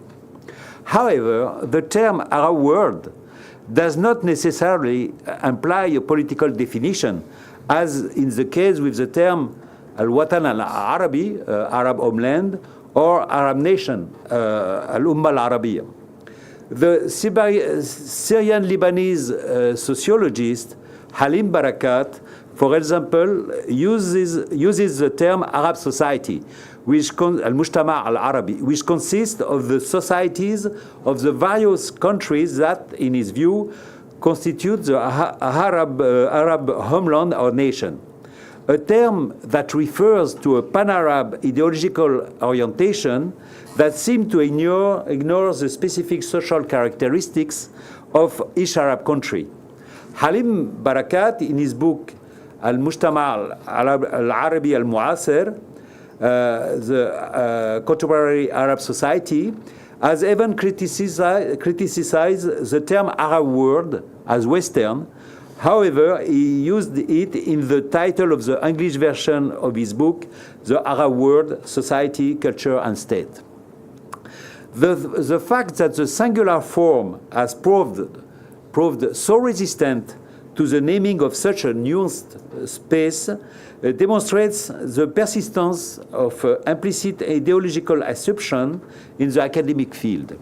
However, the term Arab world does not necessarily imply a political definition, as in the case with the term Al-Watan al-Arabi, Arab homeland, or Arab nation, Al-Umma al-Arabiya. The Syrian-Lebanese sociologist Halim Barakat, for example, uses the term Arab society, which al-Mujtama al-Arabi, which consists of the societies of the various countries that, in his view, constitute the Arab homeland or nation. A term that refers to a pan-Arab ideological orientation that seems to ignore the specific social characteristics of each Arab country. Halim Barakat, in his book Al-Mujtama al-Arabi al-Mu'asir, the contemporary Arab society, has even criticized the term Arab world as Western. However, he used it in the title of the English version of his book, The Arab World, Society, Culture and State. The fact that the singular form has proved so resistant to the naming of such a nuanced space demonstrates the persistence of implicit ideological assumption in the academic field.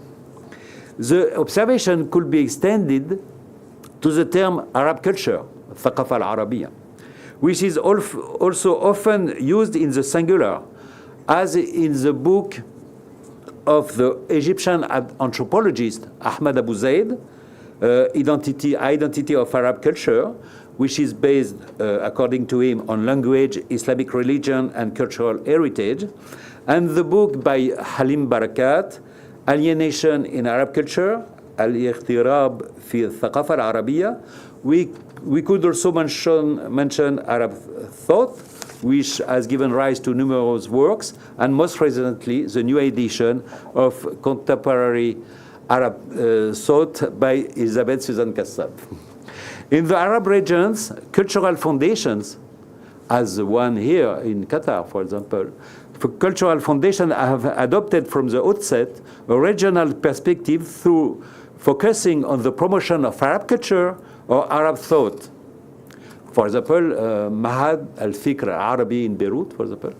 The observation could be extended to the term Arab culture, Thaqafa al-Arabiya, which is also often used in the singular, as in the book of the Egyptian anthropologist Ahmad Abu Zaid, Identity of Arab Culture, which is based, according to him, on language, Islamic religion, and cultural heritage, and the book by Halim Barakat, Alienation in Arab Culture, Al-Ikhtirab fi Thaqafa al-Arabiya. We could also mention Arab Thought, which has given rise to numerous works, and most recently, the new edition of Contemporary Arab Thought by Elizabeth Susan Kassab. In the Arab regions, cultural foundations, as the one here in Qatar, for example, cultural foundations have adopted from the outset a regional perspective through focusing on the promotion of Arab culture or Arab thought. For example, Mahad al-Fikr al-Arabi in Beirut, for example,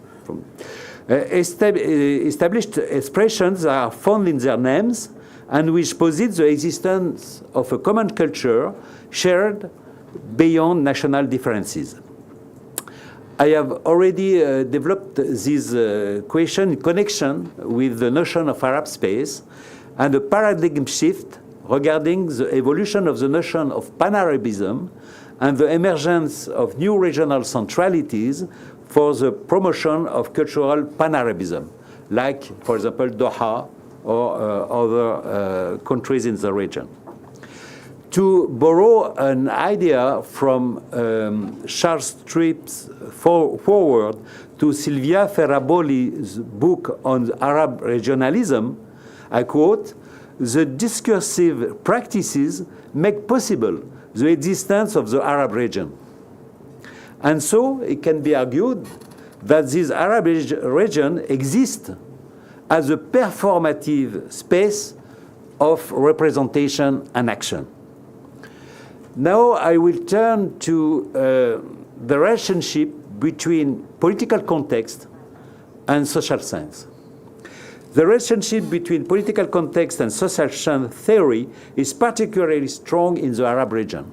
established expressions are found in their names and which posit the existence of a common culture shared beyond national differences. I have already developed this question in connection with the notion of Arab space and a paradigm shift regarding the evolution of the notion of Pan-Arabism and the emergence of new regional centralities for the promotion of cultural Pan-Arabism, like, for example, Doha or other countries in the region. To borrow an idea from Charles Tripp's foreword to Silvia Ferraboli's book on Arab regionalism, I quote, "The discursive practices make possible the existence of the Arab region." And so it can be argued that this Arab region exists as a performative space of representation and action. Now I will turn to the relationship between political context and social science. The relationship between political context and social science theory is particularly strong in the Arab region.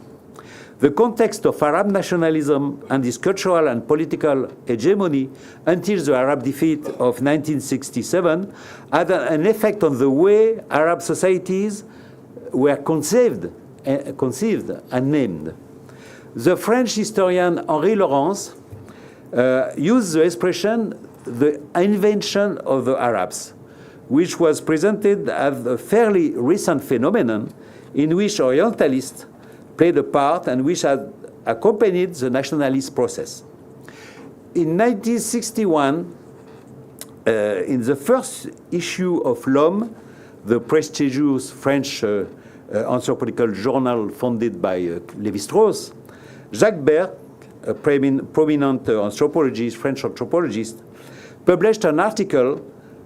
The context of Arab nationalism and its cultural and political hegemony until the Arab defeat of 1967 had an effect on the way Arab societies were conceived and named. The French historian Henri Laurence used the expression the invention of the Arabs, which was presented as a fairly recent phenomenon in which Orientalists played a part and which had accompanied the nationalist process. In 1961, in the first issue of L'Homme, the prestigious French anthropological journal founded by Lévi-Strauss, Jacques Berck, a prominent anthropologist, French anthropologist, published an article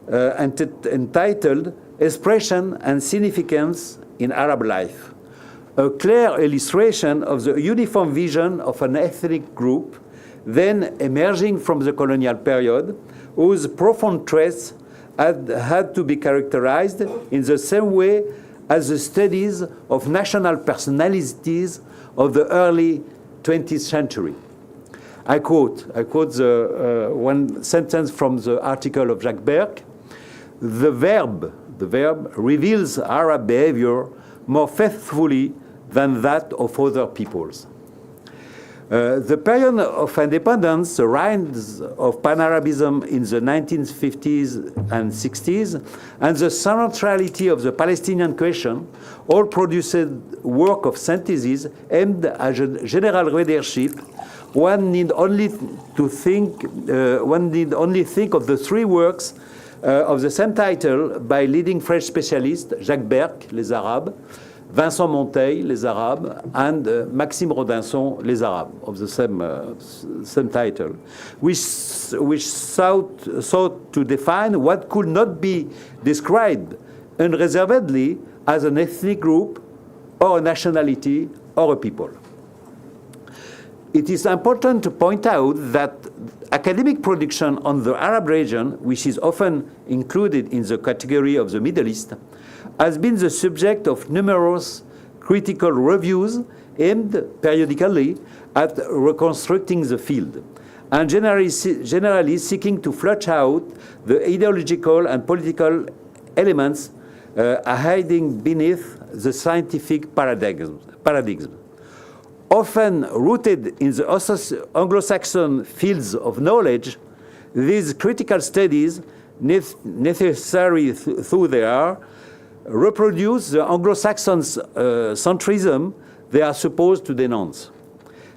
entitled Expression and Significance in Arab Life, a clear illustration of the uniform vision of an ethnic group then emerging from the colonial period, whose profound traits had to be characterized in the same way as the studies of national personalities of the early 20th century. I quote the one sentence from the article of Jacques Berck. The verb reveals Arab behavior more faithfully than that of other peoples. The period of independence, the rise of Pan-Arabism in the 1950s and 60s, and the centrality of the Palestinian question all produced work of synthesis aimed at general readership. One need only think of the three works of the same title by leading French specialists Jacques Berck, Les Arabes, Vincent Monteil, Les Arabes, and Maxime Rodinson, Les Arabes, of the same title, which sought to define what could not be described unreservedly as an ethnic group or a nationality or a people. It is important to point out that academic production on the Arab region, which is often included in the category of the Middle East, has been the subject of numerous critical reviews aimed periodically at reconstructing the field, and generally seeking to flush out the ideological and political elements hiding beneath the scientific paradigm. Often rooted in the Anglo-Saxon fields of knowledge, these critical studies, necessary though they are, reproduce the Anglo-Saxon centrism they are supposed to denounce.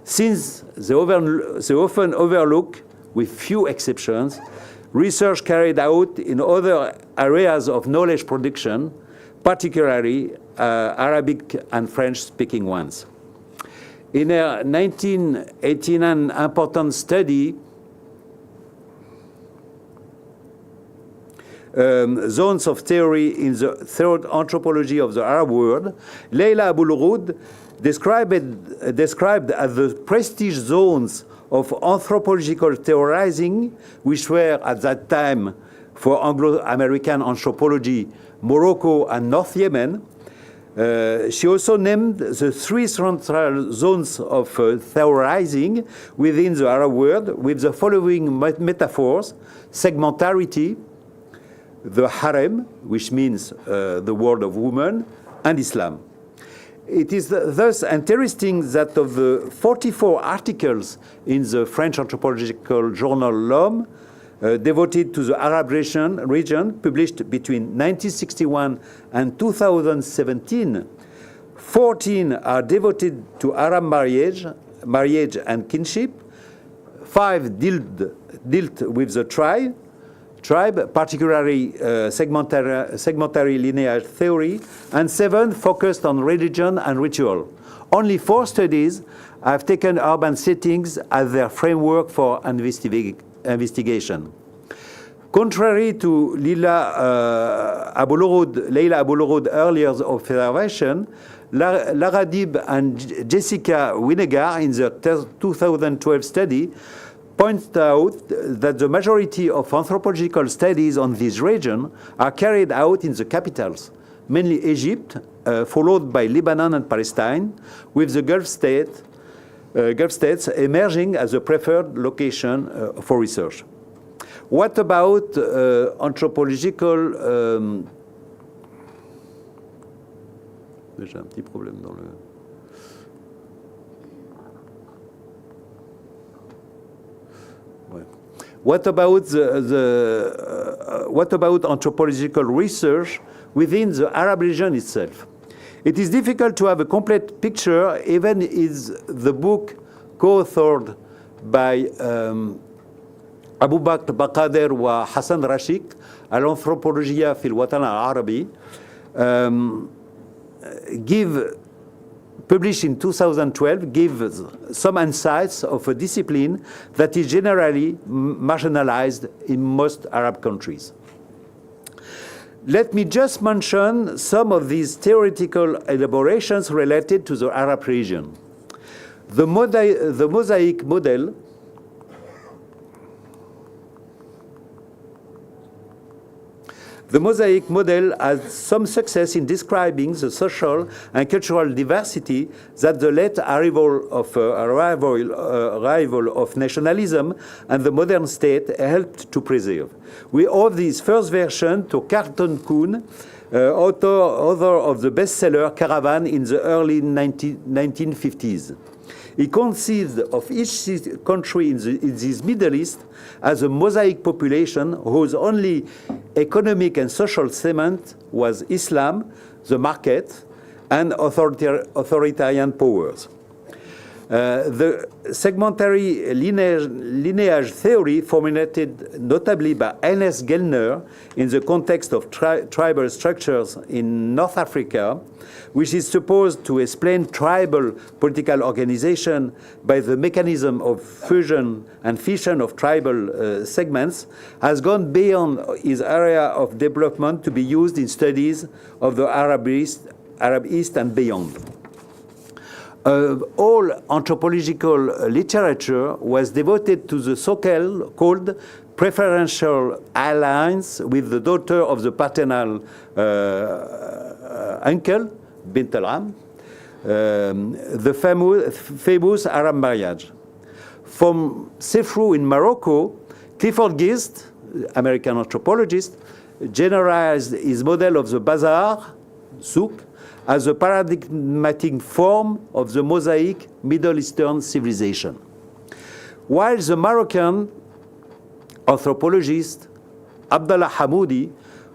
Since they often overlook, with few exceptions, research carried out in other areas of knowledge production, particularly Arabic and French-speaking ones. In a 1989 important study, Zones of Theory in the Third Anthropology of the Arab World, Leila Abul-Roud described as the prestige zones of anthropological theorizing, which were at that time for Anglo-American anthropology, Morocco and North Yemen. She also named the three central zones of theorizing within the Arab world with the following metaphors: segmentarity, the harem, which means the world of women, and Islam. It is thus interesting that of the 44 articles in the French anthropological journal L'Homme devoted to the Arab region published between 1961 and 2017, 14 are devoted to Arab marriage and kinship, 5 dealt with the tribe, particularly segmentary lineage theory, and 7 focused on religion and ritual. Only 4 studies have taken urban settings as their framework for investigation. Contrary to Leila Abul-Roud earlier observation, Lara Dib and Jessica Winegar in their 2012 study points out that the majority of anthropological studies on this region are carried out in the capitals, mainly Egypt, followed by Lebanon and Palestine, with the Gulf states emerging as a preferred location for research. What about anthropological... J'ai un petit problème dans le... What about what about anthropological research within the Arab region itself? It is difficult to have a complete picture, even is the book co-authored by أبو بكر بقادر وحسن رشيق الأنثروبولوجيا في الوطن العربي published in 2012, gives some insights of a discipline that is generally marginalized in most Arab countries. Let me just mention some of these theoretical elaborations related to the Arab region. The mosaic model has some success in describing the social and cultural diversity that the late arrival of nationalism and the modern state helped to preserve. We owe this first version to Carlton Kuhn, author of the bestseller Caravan in the early 1950s. He conceived of each country in this Middle East as a mosaic population whose only economic and social cement was Islam, the market, and authoritarian powers. The segmentary lineage theory, formulated notably by Ernest Gellner in the context of tribal structures in North Africa, which is supposed to explain tribal political organization by the mechanism of fusion and fission of tribal segments, has gone beyond its area of development to be used in studies of the Arab East and beyond. All anthropological literature was devoted to the so-called preferential alliance with the daughter of the paternal uncle, Bint al-Am, the famous Arab marriage. From Sefrou in Morocco, Clifford Geertz, American anthropologist, generalized his model of the bazaar, souk, as a paradigmatic form of the mosaic Middle Eastern civilization. While the Moroccan anthropologist Abdallah Hamoudi,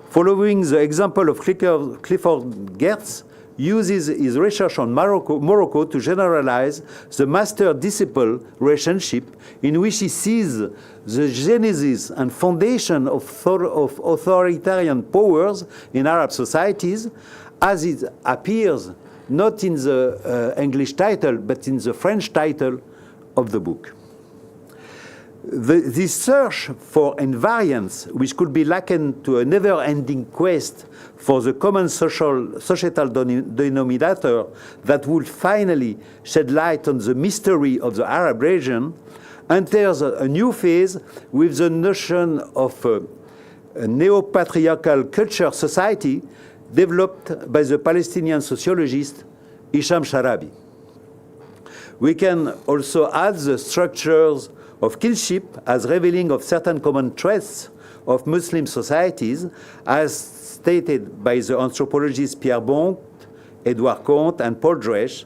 following the example of Clifford Geertz, uses his research on Morocco to generalize the master-disciple relationship in which he sees the genesis and foundation of authoritarian powers in Arab societies, as it appears not in the English title, but in the French title of the book. This search for invariance, which could be likened to a never-ending quest for the common societal denominator that would finally shed light on the mystery of the Arab region, enters a new phase with the notion of a neo-patriarchal culture society developed by the Palestinian sociologist Hisham Sharabi. We can also add the structures of kinship as revealing of certain common traits of Muslim societies, as stated by the anthropologists Pierre Bonte, Edouard Comte, and Paul Dresch,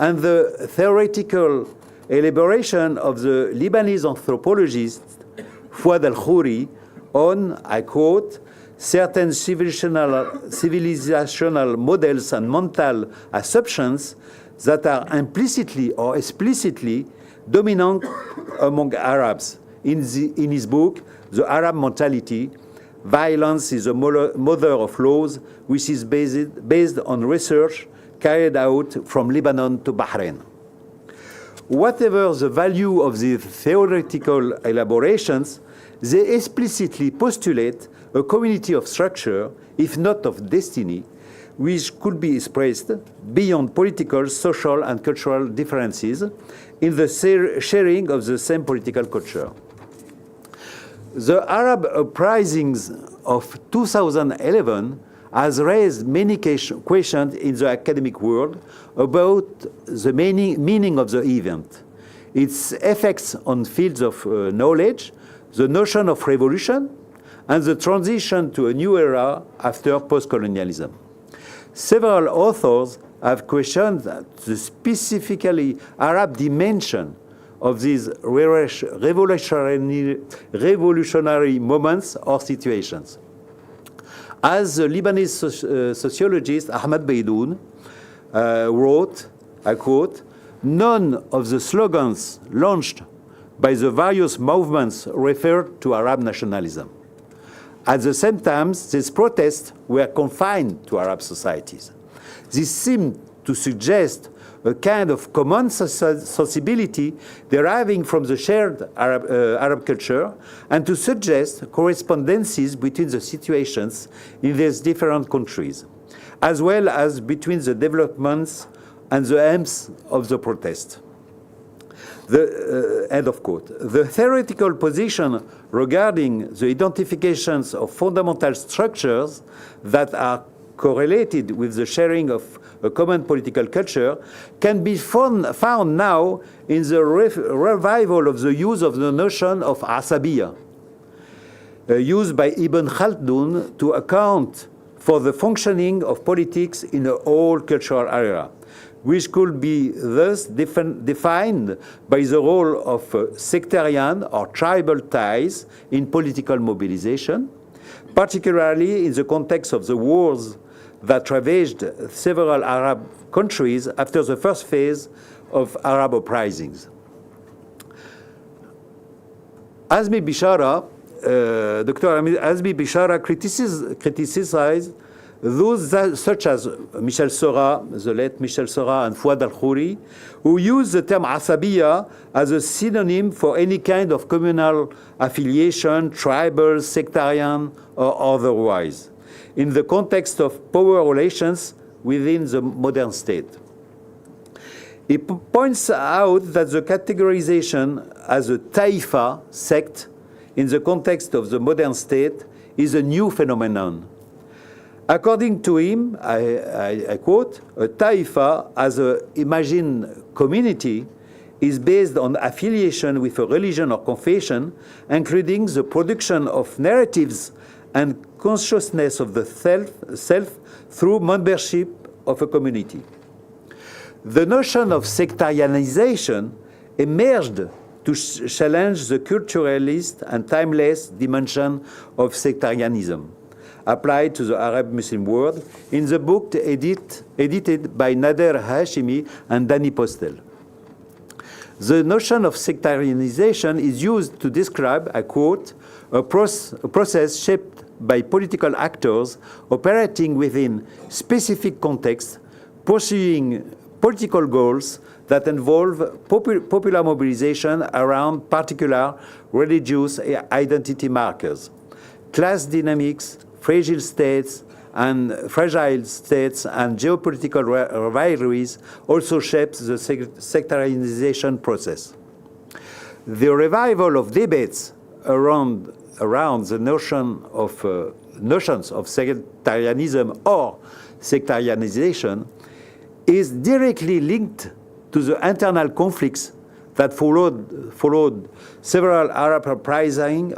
and the theoretical elaboration of the Lebanese anthropologist Fouad al-Khouri on, I quote, certain civilizational models and mental assumptions that are implicitly or explicitly dominant among Arabs. In his book, The Arab Mentality, Violence is the Mother of Laws, which is based on research carried out from Lebanon to Bahrain. Whatever the value of the theoretical elaborations, they explicitly postulate a community of structure, if not of destiny, which could be expressed beyond political, social, and cultural differences in the sharing of the same political culture. The Arab uprisings of 2011 has raised many questions in the academic world about the meaning of the event, its effects on fields of knowledge, the notion of revolution, and the transition to a new era after post-colonialism. Several authors have questioned the specifically Arab dimension of these revolutionary moments or situations. As the Lebanese sociologist Ahmed Beidoun wrote, I quote, "None of the slogans launched by the various movements referred to Arab nationalism. At the same time, these protests were confined to Arab societies. This seemed to suggest a kind of common sensibility deriving from the shared Arab culture, and to suggest correspondences between the situations in these different countries, as well as between the developments and the aims of the protest." End of quote. The theoretical position regarding the identifications of fundamental structures that are correlated with the sharing of a common political culture can be found now in the revival of the use of the notion of asabiya, used by Ibn Khaldun to account for the functioning of politics in a whole cultural area, which could be thus defined by the role of sectarian or tribal ties in political mobilization, particularly in the context of the wars that ravaged several Arab countries after the first phase of Arab uprisings. Azmi Bishara, Dr. Azmi Bishara criticized those such as Michel Sora, the late Michel Sora, and Fouad al-Khouri, who use the term asabiya as a synonym for any kind of communal affiliation, tribal, sectarian, or otherwise, in the context of power relations within the modern state. He points out that the categorization as a taifa, sect, in the context of the modern state is a new phenomenon. According to him, I quote, "A taifa as an imagined community is based on affiliation with a religion or confession, including the production of narratives and consciousness of the self through membership of a community." The notion of sectarianization emerged to challenge the culturalist and timeless dimension of sectarianism applied to the Arab Muslim world in the book edited by Nader Hashimi and Danny Postel. The notion of sectarianization is used to describe, I quote, a process shaped by political actors operating within specific contexts, pursuing political goals that involve popular mobilization around particular religious identity markers. Class dynamics, fragile states and geopolitical rivalries also shapes the sectarianization process. The revival of debates around the notions of sectarianism or sectarianization is directly linked to the internal conflicts that followed several Arab uprising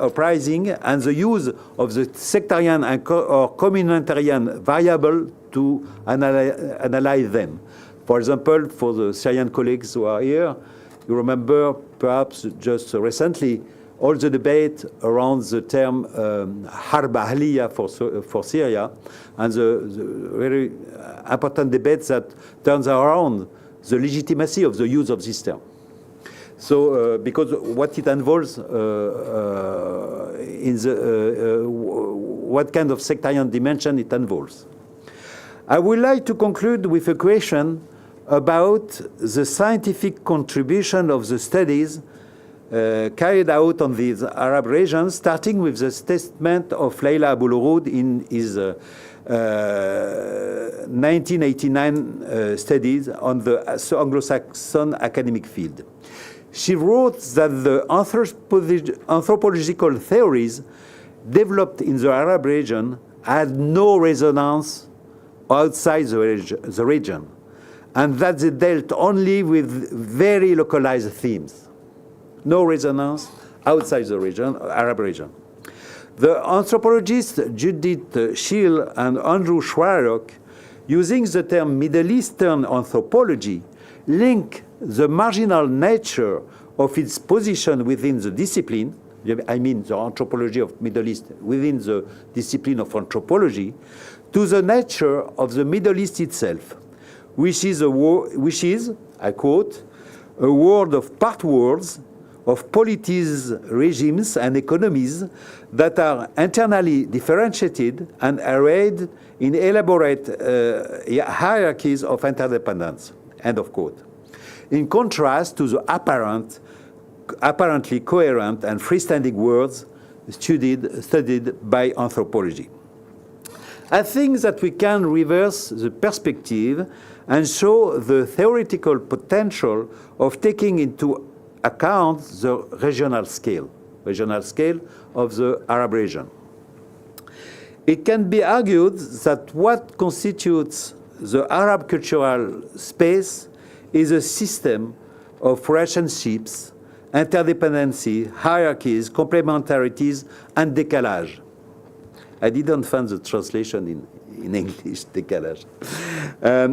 and the use of the sectarian or communitarian variable to analyze them. For example, for the Syrian colleagues who are here, you remember perhaps just recently all the debate around the term Harb Ahliya for Syria, and the very important debate that turns around the legitimacy of the use of this term. So, because what it involves what kind of sectarian dimension it involves. I would like to conclude with a question about the scientific contribution of the studies carried out on these Arab regions, starting with the statement of Layla Abul-Urud in his 1989 studies on the Anglo-Saxon academic field. She wrote that the anthropological theories developed in the Arab region had no resonance outside the region, and that they dealt only with very localized themes. No resonance outside the region, Arab region. The anthropologists Judith Scheel and Andrew Schwarrock, using the term Middle Eastern anthropology, link the marginal nature of its position within the discipline, I mean the anthropology of Middle East within the discipline of anthropology, to the nature of the Middle East itself, which is, I quote, a world of part worlds, of polities, regimes, and economies that are internally differentiated and arrayed in elaborate hierarchies of interdependence, end of quote. In contrast to the apparently coherent and freestanding worlds studied by anthropology. I think that we can reverse the perspective and show the theoretical potential of taking into account the regional scale of the Arab region. It can be argued that what constitutes the Arab cultural space is a system of relationships, interdependency, hierarchies, complementarities, and décalage. I didn't find the translation in English, décalage,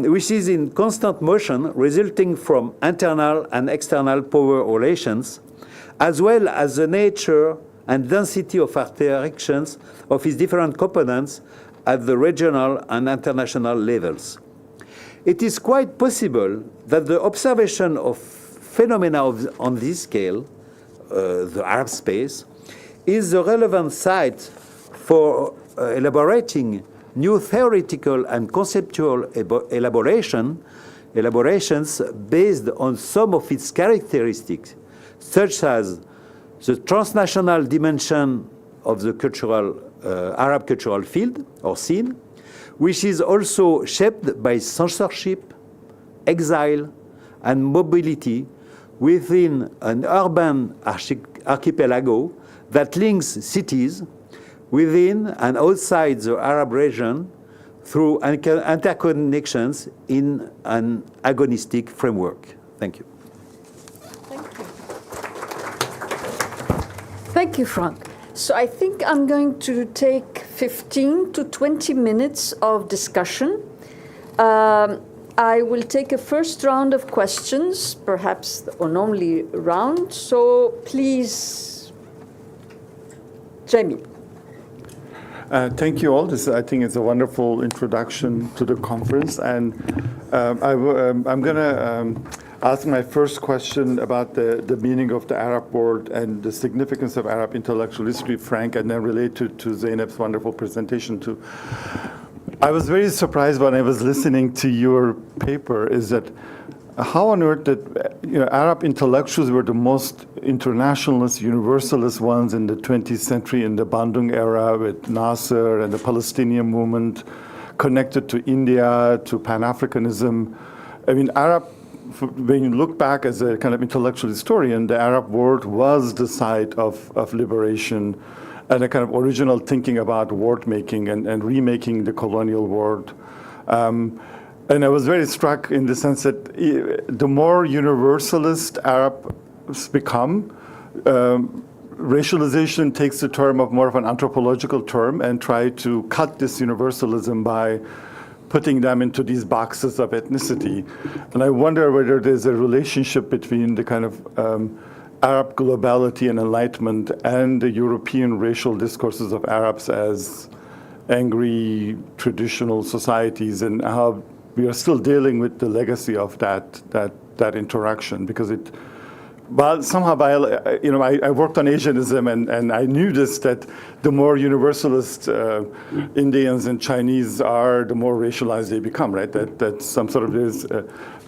which is in constant motion, resulting from internal and external power relations, as well as the nature and density of interactions of its different components at the regional and international levels. It is quite possible that the observation of phenomena on this scale, the Arab space, is the relevant site for elaborating new theoretical and conceptual elaborations based on some of its characteristics, such as the transnational dimension of the Arab cultural field or scene, which is also shaped by censorship, exile, and mobility within an urban archipelago that links cities within and outside the Arab region through interconnections in an agonistic framework. Thank you. Thank you. Thank you, Frank. So I think I'm going to take 15 to 20 minutes of discussion. I will take a first round of questions, perhaps the only round. So please, Jamie. Thank you all. I think it's a wonderful introduction to the conference. And I'm going to ask my first question about the meaning of the Arab word and the significance of Arab intellectual history, Frank, and then relate to Zainab's wonderful presentation too. I was very surprised when I was listening to your paper is that how on earth that Arab intellectuals were the most internationalist, universalist ones in the 20th century in the Bandung era with Nasser and the Palestinian movement connected to India, to Pan-Africanism. I mean, when you look back as a kind of intellectual historian, the Arab world was the site of liberation and a kind of original thinking about word making and remaking the colonial world. And I was very struck in the sense that the more universalist Arabs become, racialization takes the term of more of an anthropological term and try to cut this universalism by putting them into these boxes of ethnicity. And I wonder whether there's a relationship between the kind of Arab globality and enlightenment and the European racial discourses of Arabs as angry traditional societies, and how we are still dealing with the legacy of that interaction, because it, well, somehow, I worked on Asianism, and I knew this, that the more universalist Indians and Chinese are, the more racialized they become, right? That some sort of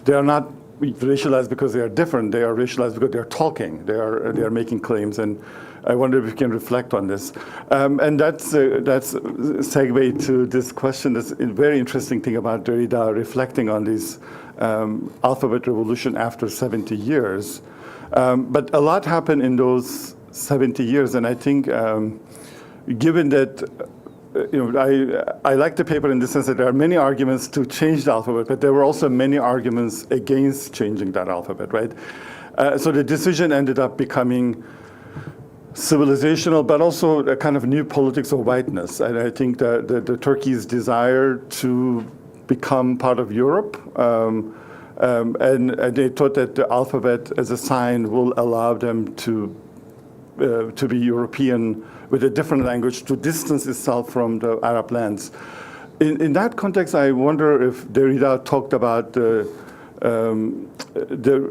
they are not racialized because they are different. They are racialized because they are talking. They are making claims, and I wonder if we can reflect on this. And that's segue to this question. That's a very interesting thing about Derrida reflecting on this alphabet revolution after 70 years. But a lot happened in those 70 years, and I think given that, I like the paper in the sense that there are many arguments to change the alphabet, but there were also many arguments against changing that alphabet, right? So the decision ended up becoming civilizational, but also a kind of new politics of whiteness. And I think that the Turkey's desire to become part of Europe And they thought that the alphabet as a sign will allow them to be European with a different language, to distance itself from the Arab lands. In that context, I wonder if Derrida talked about the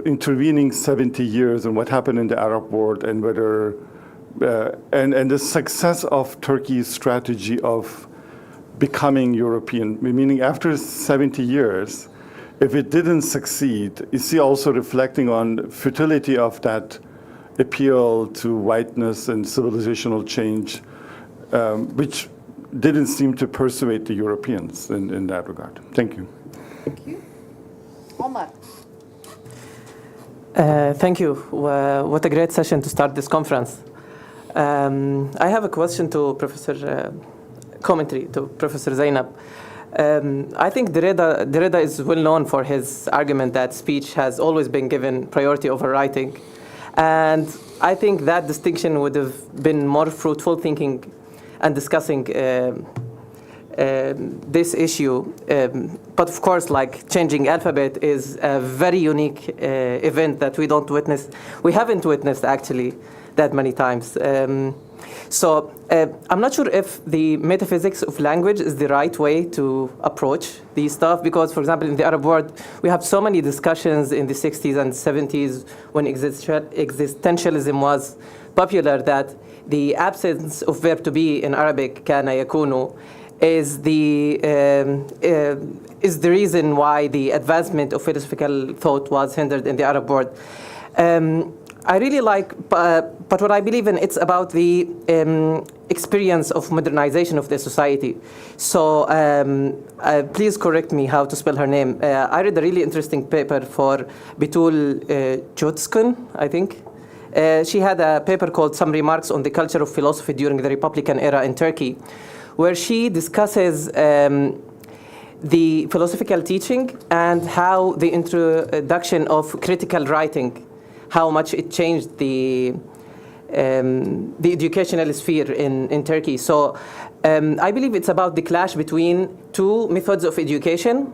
intervening 70 years and what happened in the Arab world, and whether and the success of Turkey's strategy of becoming European, meaning after 70 years, if it didn't succeed, is he also reflecting on futility of that appeal to whiteness and civilizational change, which didn't seem to persuade the Europeans in that regard? Thank you. Thank you. Omar. Thank you. What a great session to start this conference. I have a question to commentary to Professor Zainab. I think Derrida is well known for his argument that speech has always been given priority over writing. And I think that distinction would have been more fruitful thinking and discussing this issue. But of course, like changing alphabet is a very unique event that we haven't witnessed actually that many times. So I'm not sure if the metaphysics of language is the right way to approach these stuff, because, for example, in the Arab world, we have so many discussions in the 60s and 70s when existentialism was popular, that the absence of verb to be in Arabic, kana yakunu, is the reason why the advancement of philosophical thought was hindered in the Arab world. I really like, but what I believe in, it's about the experience of modernization of the society. So please correct me how to spell her name. I read a really interesting paper for Bitul Jotskun, I think. She had a paper called Some Remarks on the Culture of Philosophy During the Republican Era in Turkey, where she discusses the philosophical teaching and how the introduction of critical writing, how much it changed the educational sphere in Turkey. So I believe it's about the clash between two methods of education.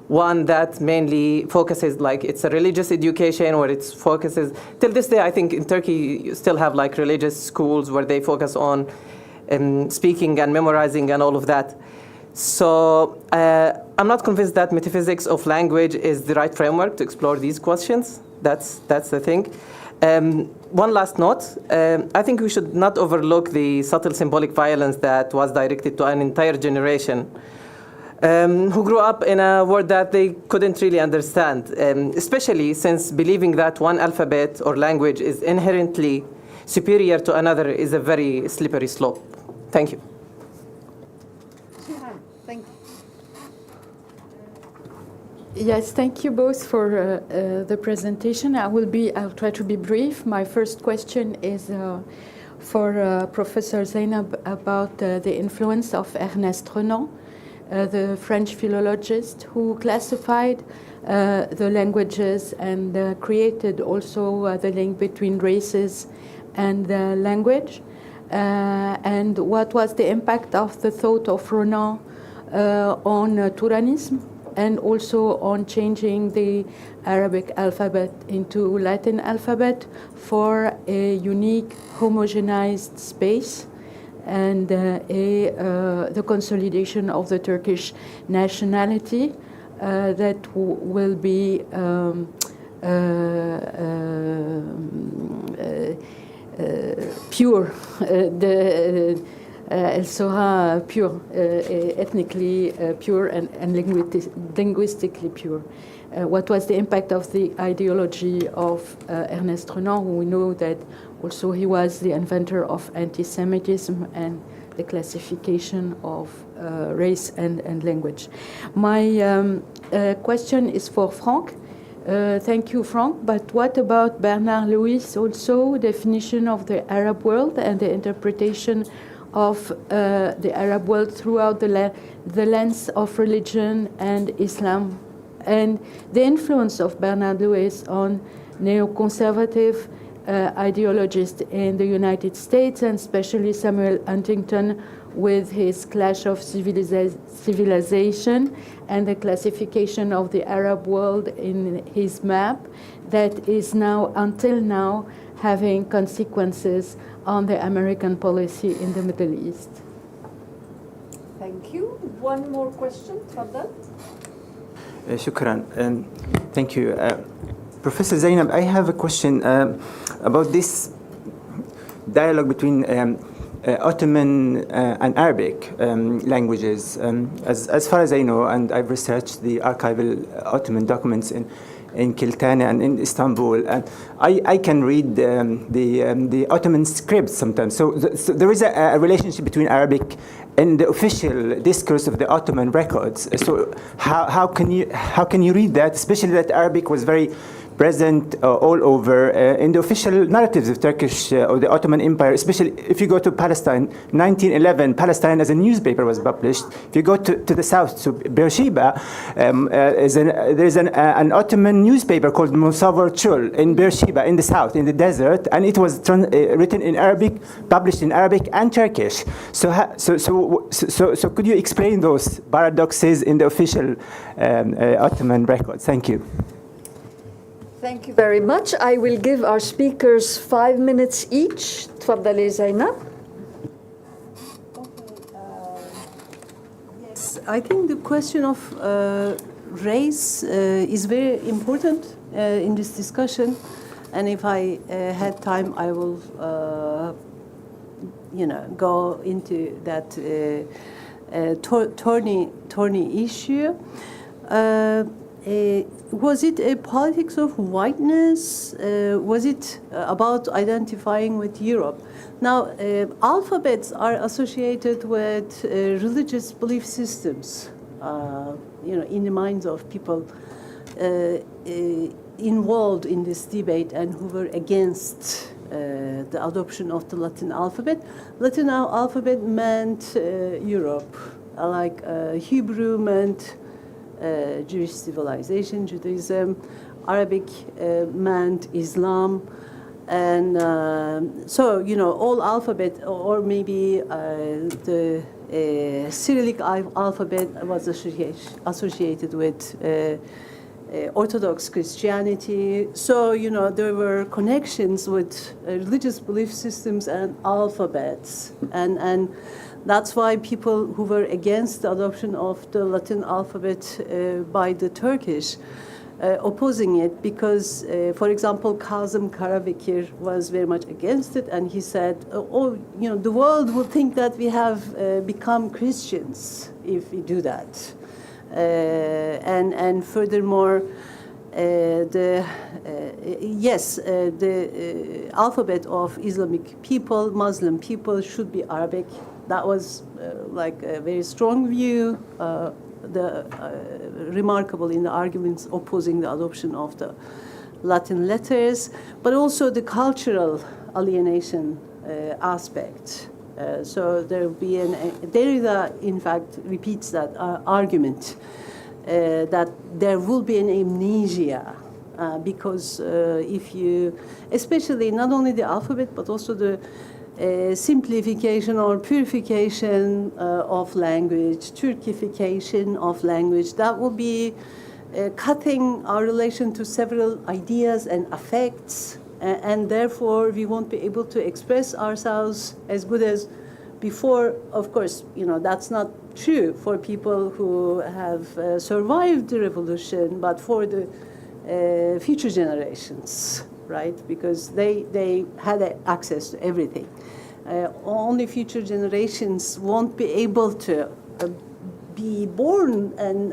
One that mainly focuses, like, it's a religious education where it focuses, till this day, I think in Turkey, you still have like religious schools where they focus on speaking and memorizing and all of that. So I'm not convinced that metaphysics of language is the right framework to explore these questions. That's the thing. One last note. I think we should not overlook the subtle symbolic violence that was directed to an entire generation who grew up in a world that they couldn't really understand, especially since believing that one alphabet or language is inherently superior to another is a very slippery slope. Thank you. Thank you. Yes, thank you both for the presentation. I'll try to be brief. My first question is for Professor Zainab about the influence of Ernest Renan, the French philologist who classified the languages and created also the link between races and language. And what was the impact of the thought of Renan on Turanism, and also on changing the Arabic alphabet into Latin alphabet for a unique homogenized space, and the consolidation of the Turkish nationality that will be pure. Elle sera pure, ethnically pure and linguistically pure. What was the impact of the ideology of Ernest Renan, who we know that also he was the inventor of anti-Semitism and the classification of race and language. My question is for Franck. Thank you, Franck. But what about Bernard Lewis' also definition of the Arab world and the interpretation of the Arab world throughout the lens of religion and Islam, and the influence of Bernard Lewis on neoconservative ideologists in the United States, and especially Samuel Huntington, with his clash of civilization and the classification of the Arab world in his map that is now, until now, having consequences on the American policy in the Middle East. Thank you. One more question, تفضل. شكرا. Thank you. Professor Zainab, I have a question about this dialogue between Ottoman and Arabic languages. As far as I know, and I've researched the archival Ottoman documents in Kiltane and in Istanbul, and I can read the Ottoman scripts sometimes. So there is a relationship between Arabic and the official discourse of the Ottoman records. So how can you read that, especially that Arabic was very present all over in the official narratives of Turkish or the Ottoman Empire, especially if you go to Palestine, 1911, Palestine as a newspaper was published. If you go to the south, to Beersheba, there's an Ottoman newspaper called Musawwar Chul in Beersheba, in the south, in the desert, and it was written in Arabic, published in Arabic and Turkish. So could you explain those paradoxes in the official Ottoman records? Thank you. Thank you very much. I will give our speakers 5 minutes each. تفضلي زينب. Yes, I think the question of race is very important in this discussion, and if I had time, I will, go into that thorny issue. Was it a politics of whiteness? Was it about identifying with Europe? Now, alphabets are associated with religious belief systems, in the minds of people involved in this debate and who were against the adoption of the Latin alphabet. Latin alphabet meant Europe, like Hebrew meant Jewish civilization, Judaism. Arabic meant Islam. And so, all alphabet, or maybe the Cyrillic alphabet was associated with Orthodox Christianity. So, there were connections with religious belief systems and alphabets. And that's why people who were against the adoption of the Latin alphabet by the Turkish, opposing it, because, for example, Kazım Karabekir was very much against it, and he said, the world will think that we have become Christians if we do that. And furthermore, the alphabet of Islamic people, Muslim people, should be Arabic. That was like a very strong view, remarkable in the arguments opposing the adoption of the Latin letters, but also the cultural alienation aspect. So there will be Derrida, in fact, repeats that argument, that there will be an amnesia because if you, especially not only the alphabet, but also the simplification or purification of language, Turkification of language, that will be cutting our relation to several ideas and affects, and therefore we won't be able to express ourselves as good as before. Of course, that's not true for people who have survived the revolution, but for the future generations, right? Because they had access to everything. Only future generations won't be able to be born and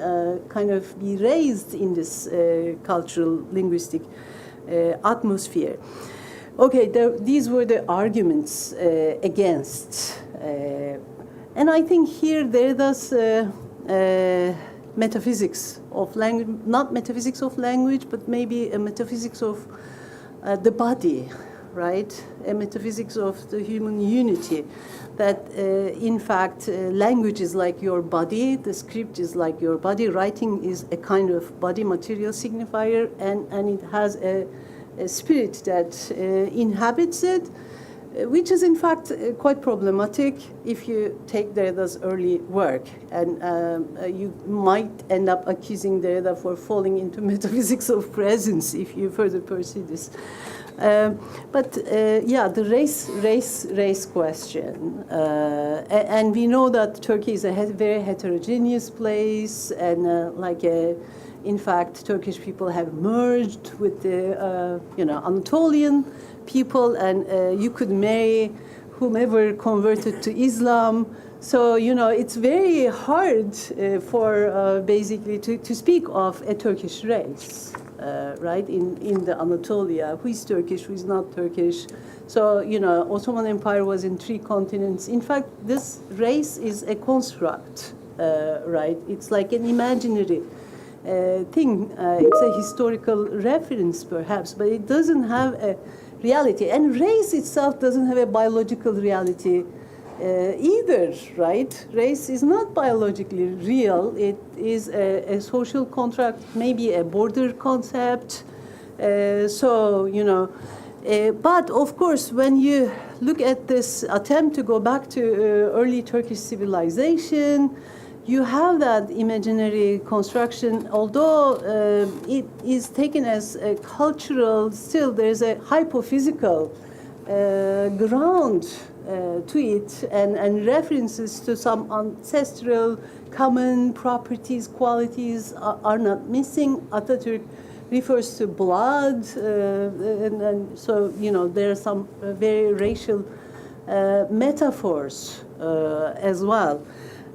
kind of be raised in this cultural, linguistic atmosphere. Okay, these were the arguments against. And I think here there's metaphysics of language, not metaphysics of language, but maybe a metaphysics of the body, right? A metaphysics of the human unity, that in fact language is like your body, the script is like your body, writing is a kind of body material signifier, and it has a spirit that inhabits it. which is in fact quite problematic if you take Derrida's early work. And you might end up accusing Derrida for falling into metaphysics of presence if you further pursue this. Yeah, the race question. And we know that Turkey is a very heterogeneous place, and in fact, Turkish people have merged with the Anatolian people, and you could marry whomever converted to Islam. So, it's very hard for basically to speak of a Turkish race, right, in the Anatolia. Who is Turkish, who is not Turkish? So, Ottoman Empire was in 3 continents. In fact, this race is a construct, right? It's like an imaginary thing. It's a historical reference, perhaps, but it doesn't have a reality. And race itself doesn't have a biological reality either, right? Race is not biologically real. It is a social contract, maybe a border concept. But of course, when you look at this attempt to go back to early Turkish civilization, you have that imaginary construction, although it is taken as a cultural, still there's a hypophysical ground to it, and references to some ancestral common properties, qualities are not missing. Atatürk refers to blood, and so, there are some very racial metaphors as well.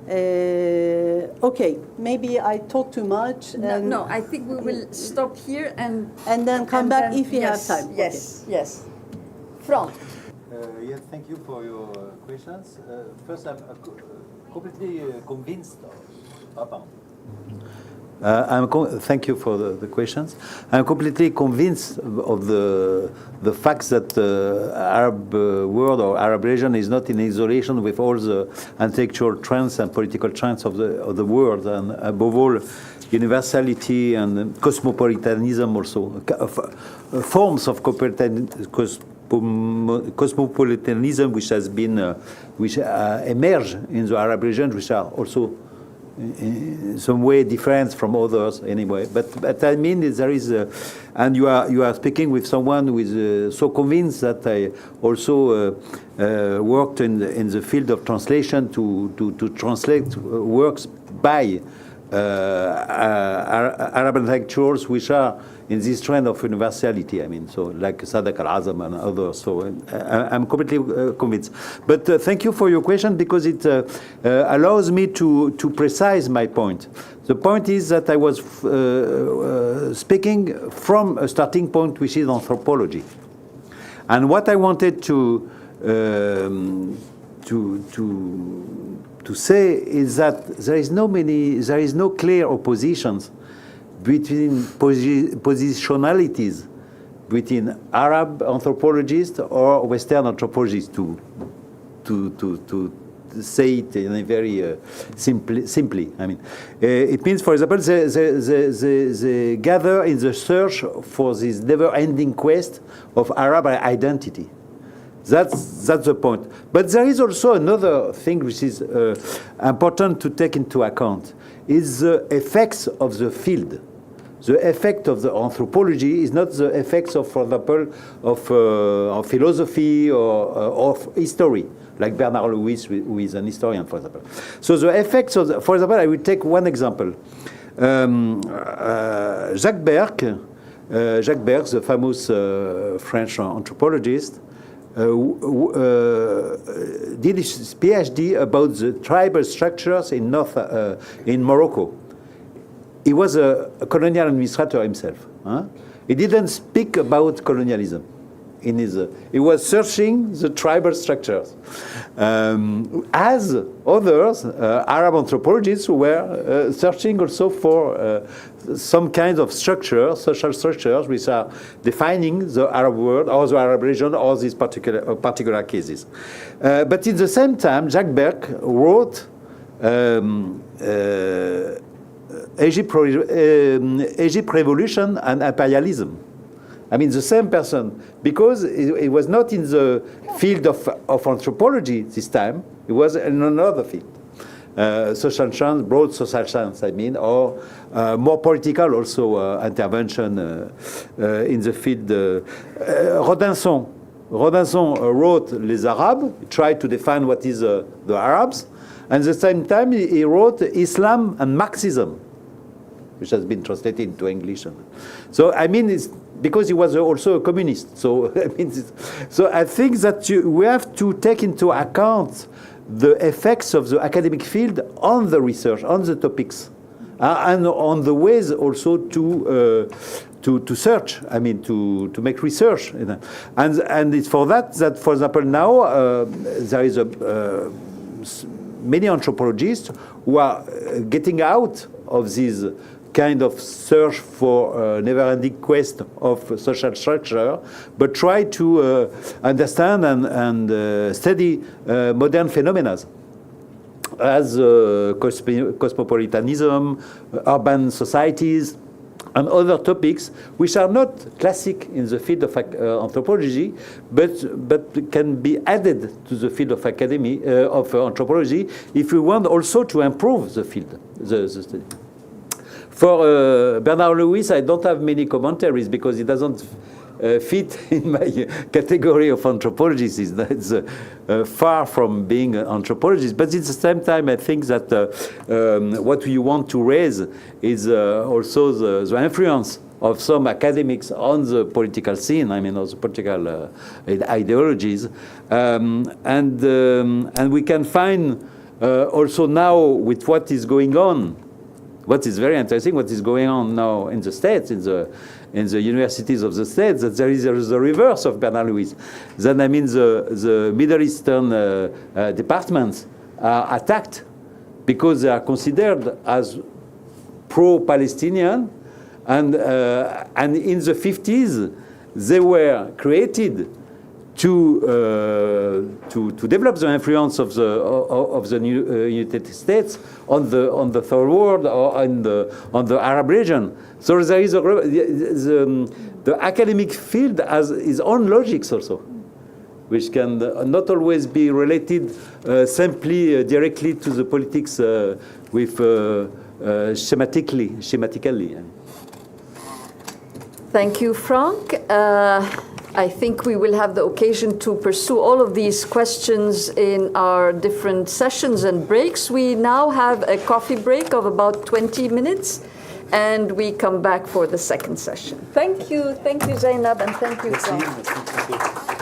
Okay, maybe I talk too much. No, I think we will stop here and then come back if we have time. Yes, okay. Yes. Frank. Yes, thank you for your questions. First, I'm completely convinced of. Thank you for the questions. I'm completely convinced of the fact that the Arab world or Arab region is not in isolation with all the intellectual trends and political trends of the world, and above all, universality and cosmopolitanism also, forms of cosmopolitanism which has been which emerged in the Arab region, which are also in some way different from others anyway. But I mean, there is, and you are speaking with someone who is so convinced that I also worked in the field of translation to translate works by Arab intellectuals which are in this trend of universality. I mean, so like Sadaq al-Azam and others. So I'm completely convinced. But thank you for your question, because it allows me to precise my point. The point is that I was speaking from a starting point which is anthropology, and what I wanted to say is that there is no clear oppositions between positionalities between Arab anthropologists or Western anthropologists, to say it in a very simply. I mean, it means, for example, they gather in the search for this never-ending quest of Arab identity. That's the point. But there is also another thing which is important to take into account, is the effects of the field. The effect of the anthropology is not the effects of, for example, of philosophy or of history, like Bernard Lewis, who is an historian, for example. So the effects of, for example, I will take one example. Jacques Berck, the famous French anthropologist, did his PhD about the tribal structures in Morocco. He was a colonial administrator himself. He didn't speak about colonialism. He was searching the tribal structures, as others, Arab anthropologists, who were searching also for some kinds of structures, social structures, which are defining the Arab world or the Arab region or these particular cases. But at the same time, Jacques Berck wrote Egypt Revolution and Imperialism. I mean, the same person, because it was not in the field of anthropology this time, it was in another field. Social science, broad social science, I mean, or more political also intervention in the field. Rodinson wrote Les Arabes, tried to define what is the Arabs, and at the same time he wrote Islam and Marxism, which has been translated into English. So I mean, it's because he was also a communist. So I mean, so I think that we have to take into account the effects of the academic field on the research, on the topics, and on the ways also to search. I mean, to make research, and it's for that, for example, now there is many anthropologists who are getting out of this kind of search for never-ending quest of social structure, but try to understand and study modern phenomena as cosmopolitanism, urban societies, and other topics which are not classic in the field of anthropology, but can be added to the field of academy of anthropology if we want also to improve the field, the study. For Bernard Lewis, I don't have many commentaries because it doesn't fit in my category of anthropologists. It's far from being an anthropologist. But at the same time, I think that what we want to raise is also the influence of some academics on the political scene, I mean, on the political ideologies. And we can find also now with what is going on, what is very interesting, what is going on now in the States, in the universities of the States, that there is the reverse of Bernard Lewis. Then, I mean, the Middle Eastern departments are attacked because they are considered as pro-Palestinian, and in the 50s, they were created to develop the influence of the United States on the third world or on the Arab region. So there is the academic field has its own logics also, which can not always be related simply directly to the politics with schematically. Thank you, Frank. I think we will have the occasion to pursue all of these questions in our different sessions and breaks. We now have a coffee break of about 20 minutes, and we come back for the second session. Thank you, Zainab, and thank you, Frank.